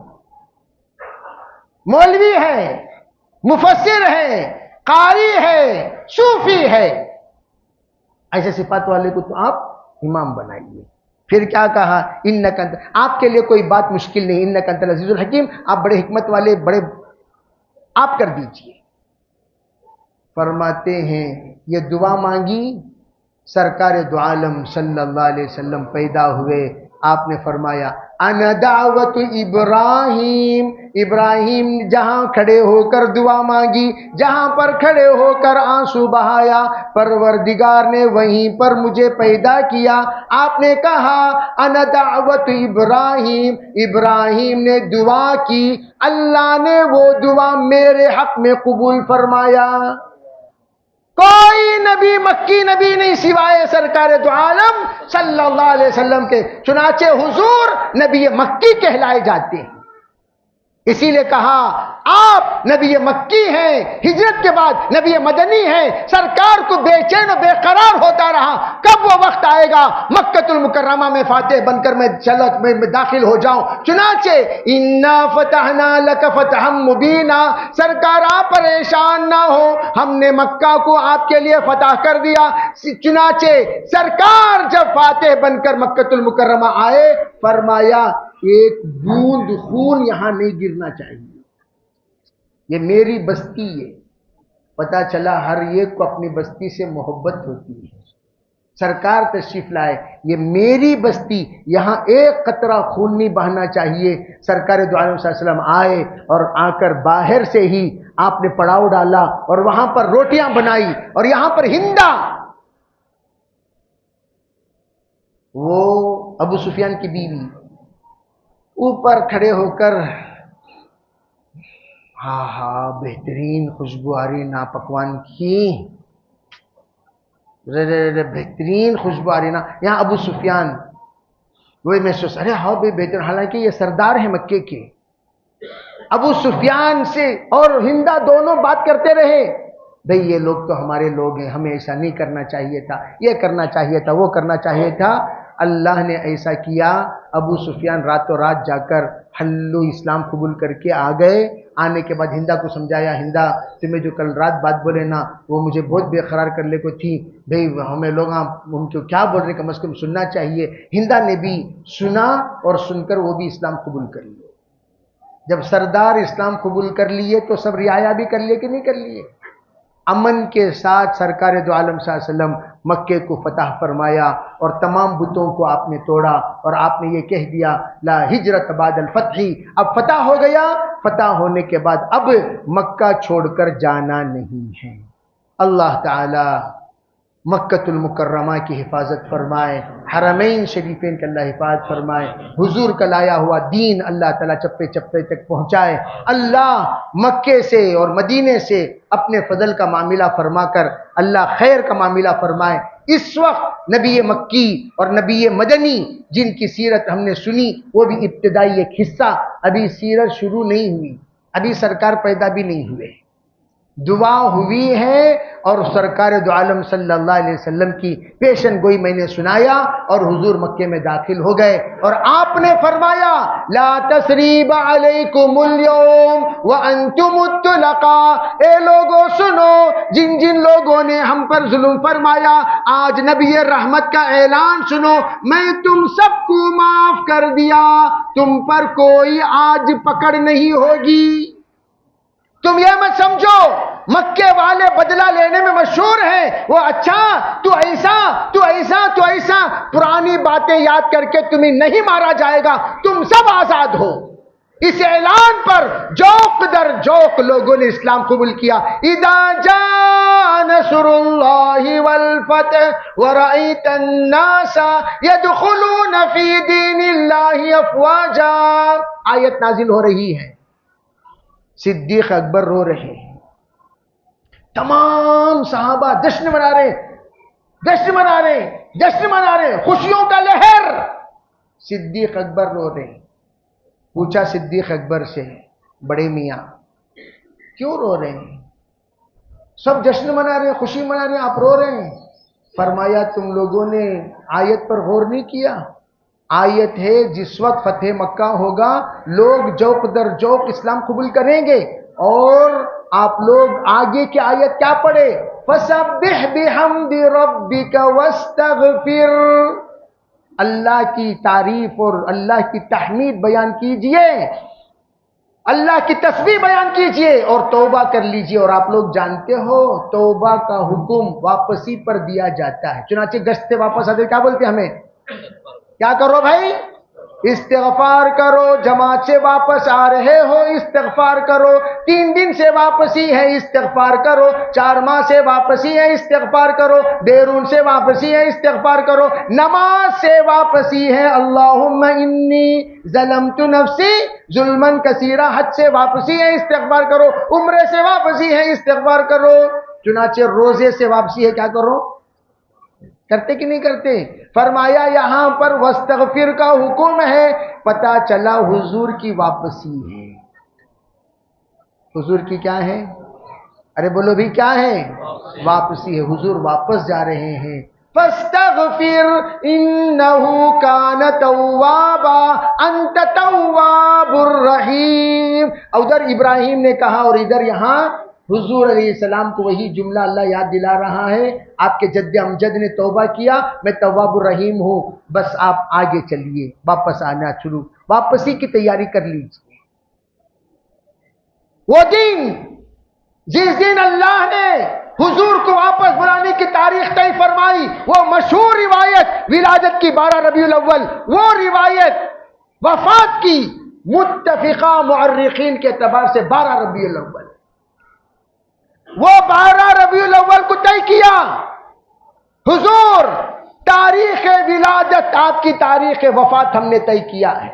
مولوی ہے، مفسر ہے، قاری ہے، صوفی ہے، ایسے صفات والے کو تو آپ امام بنائیے. پھر کیا کہا؟ انک انت، آپ کے لیے کوئی بات مشکل نہیں، انک انت العزیز الحکیم، آپ بڑے حکمت والے، بڑے آپ کر دیجئے. فرماتے ہیں یہ دعا مانگی، سرکار دو عالم صلی اللہ علیہ وسلم پیدا ہوئے. آپ نے فرمایا انا دعوت ابراہیم، ابراہیم جہاں کھڑے ہو کر دعا مانگی، جہاں پر کھڑے ہو کر آنسو بہایا، پروردگار نے وہیں پر مجھے پیدا کیا. آپ نے کہا انا دعوت ابراہیم، ابراہیم نے دعا کی، اللہ نے وہ دعا میرے حق میں قبول فرمایا. کوئی نبی، مکی نبی نہیں سوائے سرکار دو عالم صلی اللہ علیہ وسلم کے. چنانچہ حضور نبی مکی کہلائے جاتے ہیں. اسی لیے کہا آپ نبی مکی ہیں، ہجرت کے بعد نبی مدنی ہیں. سرکار کو بے چین و بے قرار ہوتا رہا کب وہ وقت آئے گا مکۃ المکرمہ میں فاتح بن کر میں چلت میں داخل ہو جاؤں. چنانچہ انا فتحنا لک فتحا مبینا، سرکار آپ پریشان نہ ہو، ہم نے مکہ کو آپ کے لیے فتح کر دیا. چنانچہ سرکار جب فاتح بن کر مکۃ المکرمہ آئے، فرمایا ایک بوند خون یہاں نہیں گرنا چاہیے، یہ میری بستی ہے. پتا چلا ہر ایک کو اپنی بستی سے محبت ہوتی ہے. سرکار تشریف لائے، یہ میری بستی، یہاں ایک قطرہ خون نہیں بہنا چاہیے. سرکار دو عالم صلی اللہ علیہ وسلم آئے اور آ کر باہر سے ہی آپ نے پڑاؤ ڈالا اور وہاں پر روٹیاں بنائی. اور یہاں پر ہندا، وہ ابو سفیان کی بیوی، اوپر کھڑے ہو کر ہاں بہترین خوشبو آ رہی نا پکوان کی، بہترین خوشبو آ رہی نا. یہاں ابو سفیان وہی محسوس، ارے ہاں بھائی بہترین، حالانکہ یہ سردار ہیں مکے کے. ابو سفیان سے اور ہندا دونوں بات کرتے رہے، بھئی یہ لوگ تو ہمارے لوگ ہیں، ہمیں ایسا نہیں کرنا چاہیے تھا، یہ کرنا چاہیے تھا، وہ کرنا چاہیے تھا. اللہ نے ایسا کیا، ابو سفیان راتوں رات جا کر حلو اسلام قبول کر کے آ گئے. آنے کے بعد ہندا کو سمجھایا، ہندا تمہیں جو کل رات بات بولے نا وہ مجھے بہت بے قرار کرنے کو تھی، بھئی ہمیں لوگ ان کو کیا بول رہے کم از کم سننا چاہیے. ہندا نے بھی سنا اور سن کر وہ بھی اسلام قبول کر لیے. جب سردار اسلام قبول کر لیے تو سب رعایا بھی کر لیے کہ نہیں کر لیے؟ امن کے ساتھ سرکار دو عالم صلی اللہ علیہ وسلم مکے کو فتح فرمایا اور تمام بتوں کو آپ نے توڑا اور آپ نے یہ کہہ دیا لا ہجرت بعد الفتح. اب فتح ہو گیا، فتح ہونے کے بعد اب مکہ چھوڑ کر جانا نہیں ہے. اللہ تعالی مکۃ المکرمہ کی حفاظت فرمائے، حرمین شریفین کا اللہ حفاظت فرمائے، حضور کا لایا ہوا دین اللہ تعالیٰ چپے چپے تک پہنچائے. اللہ مکے سے اور مدینے سے اپنے فضل کا معاملہ فرما کر اللہ خیر کا معاملہ فرمائے. اس وقت نبی مکی اور نبی مدنی جن کی سیرت ہم نے سنی وہ بھی ابتدائی ایک حصہ، ابھی سیرت شروع نہیں ہوئی، ابھی سرکار پیدا بھی نہیں ہوئے. دعا ہوئی ہے اور سرکار دو عالم صلی اللہ علیہ وسلم کی پیشن گوئی میں نے سنایا اور حضور مکے میں داخل ہو گئے. اور آپ نے فرمایا لا تثریب علیکم اليوم وانتم الطلقاء، اے لوگوں سنو، جن جن لوگوں نے ہم پر ظلم فرمایا آج نبی رحمت کا اعلان سنو، میں تم سب کو معاف کر دیا، تم پر کوئی آج پکڑ نہیں ہوگی. تم یہ مت سمجھو مکے والے بدلہ لینے میں مشہور ہیں، وہ اچھا تو ایسا تو ایسا تو ایسا، پرانی باتیں یاد کر کے تمہیں نہیں مارا جائے گا، تم سب آزاد ہو. اس اعلان پر جوق در جوق لوگوں نے اسلام قبول کیا. اذا جاء نصر اللہ والفتح ورأیت الناس يدخلون فی دین اللہ افواجا. آیت نازل ہو رہی ہے، صدیق اکبر رو رہے ہیں، تمام صحابہ جشن منا رہے، جشن منا رہے، جشن منا رہے، خوشیوں کا لہر. صدیق اکبر رو رہے. پوچھا صدیق اکبر سے، بڑے میاں کیوں رو رہے ہیں؟ سب جشن منا رہے ہیں، خوشی منا رہے ہیں، آپ رو رہے ہیں۔ فرمایا تم لوگوں نے آیت پر غور نہیں کیا؟ آیت ہے جس وقت فتح مکہ ہوگا لوگ جوق در جوق اسلام قبول کریں گے، اور آپ لوگ آگے کی آیت کیا پڑھے؟ فَسَبِّحْ بِحَمْدِ رَبِّكَ وَاسْتَغْفِرْ، اللہ کی تعریف اور اللہ کی تحمید بیان کیجئے، اللہ کی تسبیح بیان کیجئے اور توبہ کر لیجئے۔ اور آپ لوگ جانتے ہو توبہ کا حکم واپسی پر دیا جاتا ہے، چنانچہ گشت سے واپس آتے کیا بولتے ہیں ہمیں؟ کیا کرو بھائی؟ استغفار کرو۔ جماعت سے واپس آ رہے ہو استغفار کرو، 3 دن سے واپسی ہے استغفار کرو، 4 ماہ سے واپسی ہے استغفار کرو، بیرون سے واپسی ہے استغفار کرو، نماز سے واپسی ہے اللہم انی ظلمت نفسی ظلما کثیرا، حج سے واپسی ہے استغفار کرو، عمرے سے واپسی ہے استغفار کرو، چنانچہ روزے سے واپسی ہے کیا کرو؟ کرتے کہ نہیں کرتے؟ فرمایا یہاں پر واستغفر کا حکم ہے، پتا چلا حضور کی واپسی ہے۔ حضور کی کیا ہے؟ ارے بولو بھی کیا ہے؟ واپسی ہے، حضور واپس جا رہے ہیں۔ فاستغفر انہو کان توابا انت تواب الرحیم۔ ادھر ابراہیم نے کہا اور ادھر یہاں حضور علیہ السلام کو وہی جملہ اللہ یاد دلا رہا ہے، آپ کے جد امجد نے توبہ کیا، میں تواب الرحیم ہوں، بس آپ آگے چلیے، واپس آنا شروع، واپسی کی تیاری کر لیجیے۔ وہ دن جس دن اللہ نے حضور کو واپس بلانے کی تاریخ طے فرمائی، وہ مشہور روایت ولادت کی 12 ربیع الاول، وہ روایت وفات کی متفقہ مورخین کے اعتبار سے 12 ربیع الاول، وہ 12 ربیع الاول کو طے کیا۔ حضور تاریخ ولادت، آپ کی تاریخ وفات ہم نے طے کیا ہے۔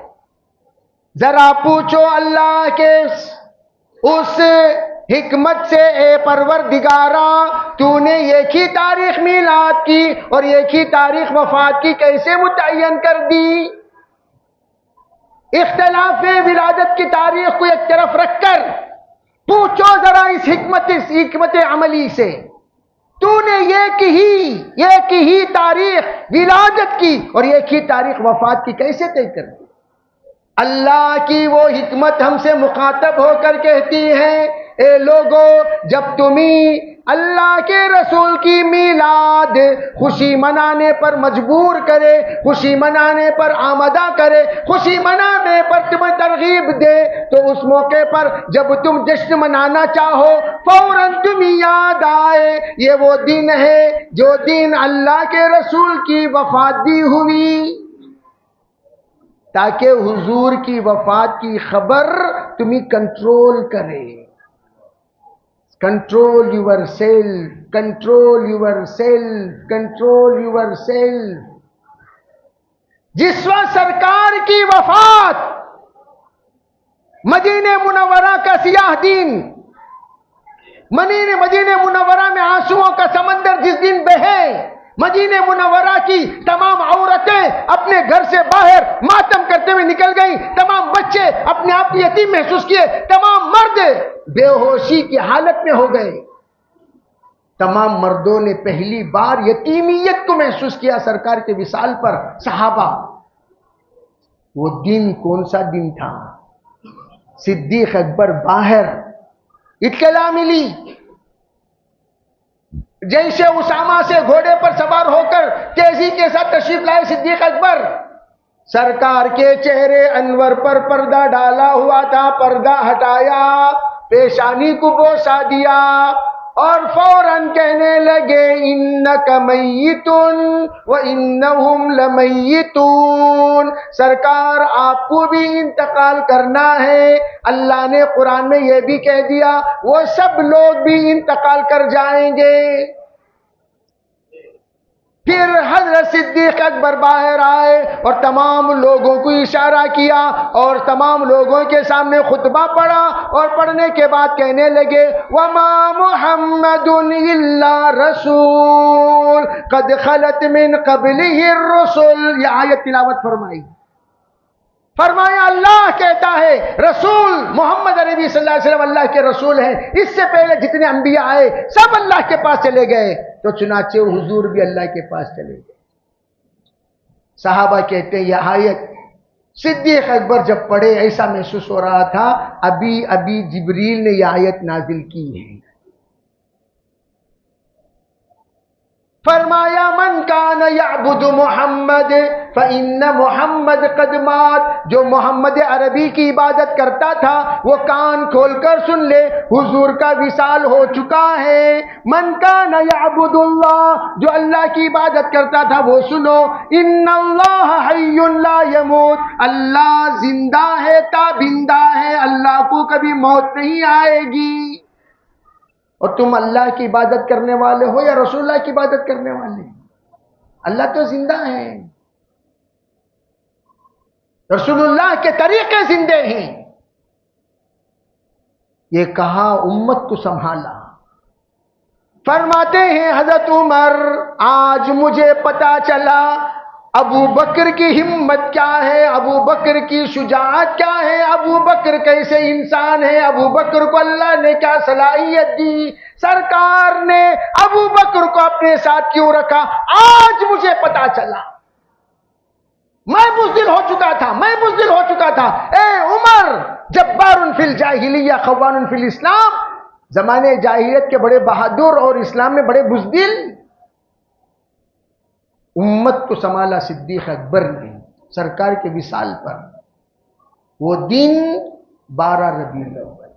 ذرا پوچھو اللہ کے اس حکمت سے، اے پروردگارا تو نے ایک ہی تاریخ میلاد کی اور ایک ہی تاریخ وفات کی کیسے متعین کر دی؟ اختلاف ولادت کی تاریخ کو ایک طرف رکھ کر پوچھو ذرا اس حکمت عملی سے، تو نے ایک ہی تاریخ ولادت کی اور ایک ہی تاریخ وفات کی کیسے طے کر دی؟ اللہ کی وہ حکمت ہم سے مخاطب ہو کر کہتی ہے، اے لوگو جب تمہیں اللہ کے رسول کی میلاد خوشی منانے پر مجبور کرے، خوشی منانے پر آمدہ کرے، خوشی منانے پر تمہیں ترغیب دے، تو اس موقع پر جب تم جشن منانا چاہو فوراً تم یاد آئے یہ وہ دن ہے جو دن اللہ کے رسول کی وفات بھی ہوئی، تاکہ حضور کی وفات کی خبر تمہیں کنٹرول کرے۔ Control your self, control your self, control your self. جس وقت سرکار کی وفات، مدینہ منورہ کا سیاہ دن، مدینہ منورہ میں آنسوؤں کا سمندر جس دن بہے، مدینہ منورہ کی تمام عورتیں اپنے گھر سے باہر ماتم کرتے ہوئے نکل گئیں، تمام بچے اپنے آپ کو یتیم محسوس کیے، تمام مرد بے ہوشی کی حالت میں ہو گئے، تمام مردوں نے پہلی بار یتیمیت کو محسوس کیا سرکار کے وصال پر۔ صحابہ، وہ دن کون سا دن تھا؟ صدیق اکبر باہر، اطلاع ملی، جیسے اسامہ سے گھوڑے پر سوار ہو کر تیزی کے ساتھ تشریف لائے صدیق اکبر، سرکار کے چہرے انور پر پردہ ڈالا ہوا تھا، پردہ ہٹایا، پیشانی کو بوسہ دیا اور فوراً کہنے لگے انک میت وانہم لمیتون، سرکار آپ کو بھی انتقال کرنا ہے، اللہ نے قرآن میں یہ بھی کہہ دیا وہ سب لوگ بھی انتقال کر جائیں گے۔ پھر حضرت صدیق اکبر باہر آئے اور تمام لوگوں کو اشارہ کیا اور تمام لوگوں کے سامنے خطبہ پڑھا، اور پڑھنے کے بعد کہنے لگے وما محمد الا رسول قد خلت من قبلہ الرسل، یہ آیت تلاوت فرمائی۔ فرمایا اللہ کہتا ہے رسول محمد عربی صلی اللہ علیہ وسلم اللہ کے رسول ہیں، اس سے پہلے جتنے انبیاء آئے سب اللہ کے پاس چلے گئے، تو چنانچہ حضور بھی اللہ کے پاس چلے گئے۔ صحابہ کہتے ہیں یہ آیت صدیق اکبر جب پڑھے ایسا محسوس ہو رہا تھا ابھی ابھی جبریل نے یہ آیت نازل کی ہے۔ فرمایا من کان یعبد محمد فإن محمد قد مات، جو محمد عربی کی عبادت کرتا تھا وہ کان کھول کر سن لے حضور کا وصال ہو چکا ہے۔ من کان یعبد اللہ، جو اللہ کی عبادت کرتا تھا وہ سنو، ان اللہ حی لا یموت، اللہ زندہ ہے تابندہ ہے، اللہ کو کبھی موت نہیں آئے گی۔ اور تم اللہ کی عبادت کرنے والے ہو یا رسول اللہ کی عبادت کرنے والے؟ اللہ تو زندہ ہے، رسول اللہ کے طریقے زندے ہیں۔ یہ کہا امت کو سنبھالا۔ فرماتے ہیں حضرت عمر آج مجھے پتا چلا ابو بکر کی ہمت کیا ہے، ابو بکر کی شجاعت کیا ہے، ابو بکر کیسے انسان ہے، ابو بکر کو اللہ نے کیا صلاحیت دی، سرکار نے ابو بکر کو اپنے ساتھ کیوں رکھا، آج مجھے پتا چلا۔ میں بزدل ہو چکا تھا، اے عمر جبار فی الجاہلیہ خوان فی الاسلام، زمانے جاہلیت کے بڑے بہادر اور اسلام میں بڑے بزدل۔ امت کو سنبھالا صدیق اکبر نے سرکار کے وصال پر۔ وہ دن 12 ربیع الاول،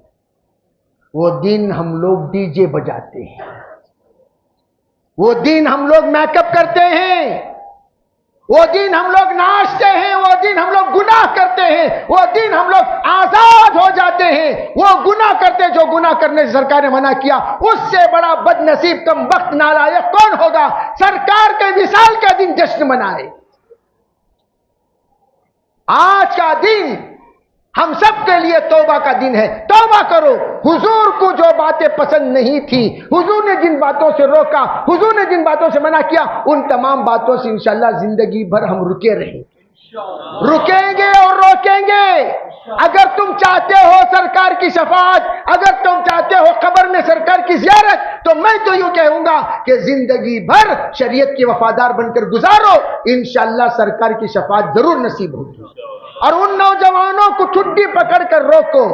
وہ دن ہم لوگ ڈی جے بجاتے ہیں، وہ دن ہم لوگ میک اپ کرتے ہیں، وہ دن ہم لوگ ناچتے ہیں، وہ دن ہم لوگ گناہ کرتے ہیں، وہ دن ہم لوگ آزاد ہو جاتے ہیں۔ وہ گناہ کرتے جو گناہ کرنے سے سرکار نے منع کیا، اس سے بڑا بد نصیب کم وقت نالائق کون ہوگا؟ سرکار کے وصال کا دن جشن منائے۔ آج کا دن ہم سب کے لیے توبہ کا دن ہے، توبہ کرو۔ حضور کو جو باتیں پسند نہیں تھی، حضور نے جن باتوں سے روکا، حضور نے جن باتوں سے منع کیا، ان تمام باتوں سے انشاءاللہ زندگی بھر ہم رکے رہیں گے، رکیں گے اور روکیں گے۔ اگر تم چاہتے ہو سرکار کی شفاعت، اگر تم چاہتے ہو قبر میں سرکار کی زیارت، تو میں تو یوں کہوں گا کہ زندگی بھر شریعت کے وفادار بن کر گزارو، انشاءاللہ سرکار کی شفاعت ضرور نصیب ہوگی۔ اور ان نوجوانوں کو ٹھڈی پکڑ کر روکو،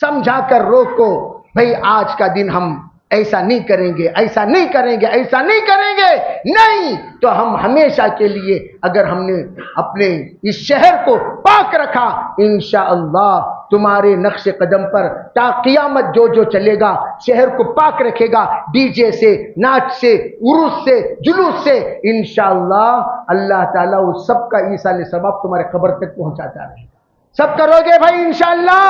سمجھا کر روکو، بھئی آج کا دن ہم ایسا نہیں کریں گے، ایسا نہیں کریں گے، ایسا نہیں کریں گے، نہیں تو ہم ہمیشہ کے لیے اگر ہم نے اپنے اس شہر کو پاک رکھا، انشاءاللہ تمہارے نقش قدم پر تا قیامت جو جو چلے گا، شہر کو پاک رکھے گا، ڈی جے سے، ناچ سے، عرس سے، جلوس سے، انشاءاللہ اللہ تعالیٰ اس سب کا ایصال ثواب تمہارے قبر تک پہنچاتا رہے۔ سب کرو گے بھائی انشاءاللہ؟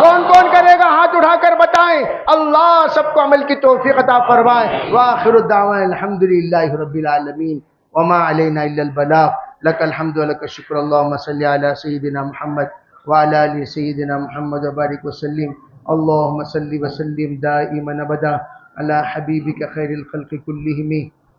کون کون کرے گا ہاتھ اٹھا کر بتائیں۔ اللہ سب کو عمل کی توفیق عطا فرمائے۔ وآخر الدعوان الحمدللہ رب العالمین وما علینا الا البلاغ، لک الحمد ولک الشکر، اللہم صلی علی سیدنا محمد وعلی آل سیدنا محمد وبارک وسلم، اللہم صلی وسلم دائما ابدا علی حبیبک خیر الخلق کلہم،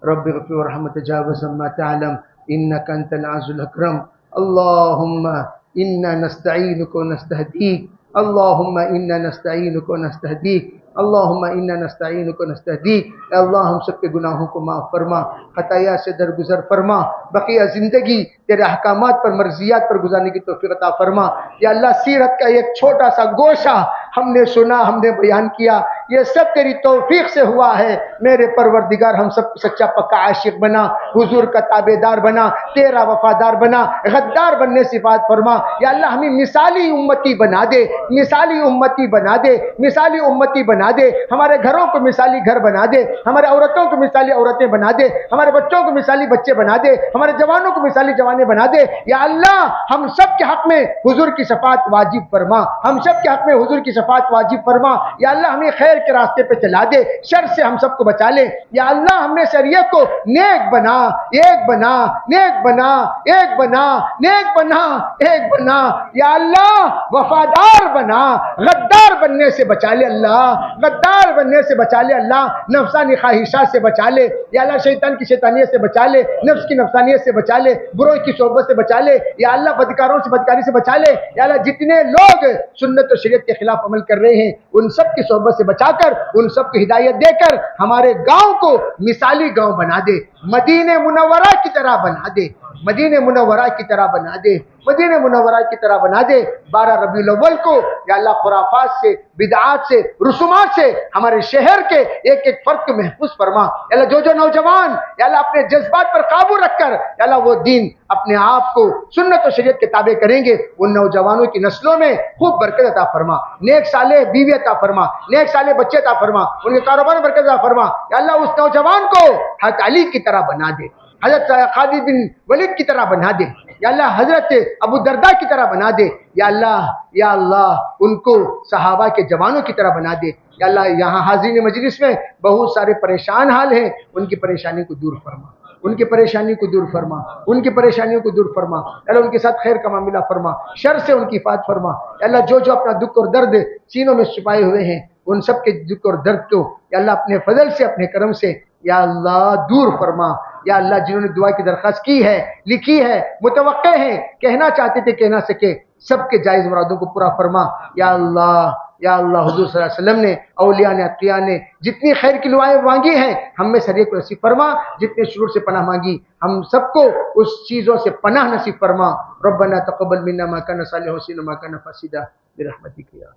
رب اغفر وارحم وتجاوز عما تعلم انک انت العز الاکرم، اللہم انا نستعینک ونستہدیک، اللہم انا نستعینک ونستہدیک، اللہم انا نستعینک ونستہدیک۔ اے اللہ ہم سب کے گناہوں کو معاف فرما، خطایا سے درگزر فرما، بقیہ زندگی تیرے احکامات پر مرضیات پر گزارنے کی توفیق عطا فرما۔ یا اللہ سیرت کا ایک چھوٹا سا گوشہ ہم نے سنا، ہم نے بیان کیا، یہ سب تیری توفیق سے ہوا ہے۔ میرے پروردگار ہم سب کو سچا پکا عاشق بنا، حضور کا تابع دار بنا، تیرا وفادار بنا، غدار بننے سے صفات فرما۔ یا اللہ ہمیں مثالی امتی بنا دے، مثالی امتی بنا دے، مثالی امتی بنا دے، ہمارے گھروں کو مثالی گھر بنا دے، ہمارے عورتوں کو مثالی عورتیں بنا دے، ہمارے بچوں کو مثالی بچے بنا دے، ہمارے جوانوں کو مثالی جوانے بنا دے۔ یا اللہ ہم سب کے حق میں حضور کی شفاعت واجب فرما، ہم سب کے حق میں حضور کی شفاعت واجب فرما۔ یا اللہ ہمیں خیر کے راستے پہ چلا دے، شر سے ہم سب کو بچا لے یا اللہ. ہم نے شریعت کو نیک بنا، ایک بنا، نیک بنا، ایک بنا، نیک بنا، ایک بنا یا اللہ. وفادار بنا، غدار بننے سے بچا لے اللہ، غدار بننے سے بچا لے اللہ. نفسانی خواہشات سے بچا لے یا اللہ، شیطان کی شیطانیت سے بچا لے، نفس کی نفسانیت سے بچا لے، بروں کی صحبت سے بچا لے یا اللہ، بدکاروں سے بدکاری سے بچا لے یا اللہ. جتنے لوگ سنت و شریعت کے خلاف عمل کر رہے ہیں ان سب کی صحبت سے بچا کر، ان سب کو ہدایت دے کر ہمارے گاؤں کو مثالی گاؤں بنا دے، مدینہ منورہ کی طرح بنا دے، مدینہ منورہ کی طرح بنا دے، مدینہ منورہ کی طرح بنا دے. 12 ربیع الاول کو یا اللہ خرافات سے، بدعات سے، رسومات سے ہمارے شہر کے ایک ایک فرد کو محفوظ فرما یا اللہ. جو نوجوان یا اللہ اپنے جذبات پر قابو رکھ کر یا اللہ وہ دین اپنے آپ کو سنت و شریعت کے تابع کریں گے، ان نوجوانوں کی نسلوں میں خوب برکت عطا فرما، نیک صالح بیوی عطا فرما، نیک صالح بچے عطا فرما، ان کے کاروبار میں برکت عطا فرما یا اللہ. اس نوجوان کو حضرت علی کی طرح بنا دے، حضرت خالد بن ولید کی طرح بنا دے یا اللہ، حضرت ابو درداء کی طرح بنا دے یا اللہ. یا اللہ ان کو صحابہ کے جوانوں کی طرح بنا دے یا اللہ. یہاں حاضرین مجلس میں بہت سارے پریشان حال ہیں، ان کی پریشانی کو دور فرما، ان کی پریشانی کو دور فرما، ان کی پریشانیوں کو دور فرما یا اللہ. ان کے ساتھ خیر کا معاملہ فرما، شر سے ان کی حفاظت فرما یا اللہ. جو اپنا دکھ اور درد سینوں میں چھپائے ہوئے ہیں ان سب کے دکھ اور درد کو یا اللہ اپنے فضل سے، اپنے کرم سے یا اللہ دور فرما یا اللہ. جنہوں نے دعا کی درخواست کی ہے، لکھی ہے، متوقع ہیں، کہنا چاہتے تھے کہہ نہ سکے، سب کے جائز مرادوں کو پورا فرما یا اللہ. یا اللہ حضور صلی اللہ علیہ وسلم نے، اولیاء نے، اتقیاء نے جتنی خیر کی دعائیں مانگی ہیں ہم میں سر کو نصیب فرما. جتنے شرور سے پناہ مانگی ہم سب کو اس چیزوں سے پناہ نصیب فرما. ربنا تقبل منا ما كان صالح حسین ما كان فاسدا برحمتک یا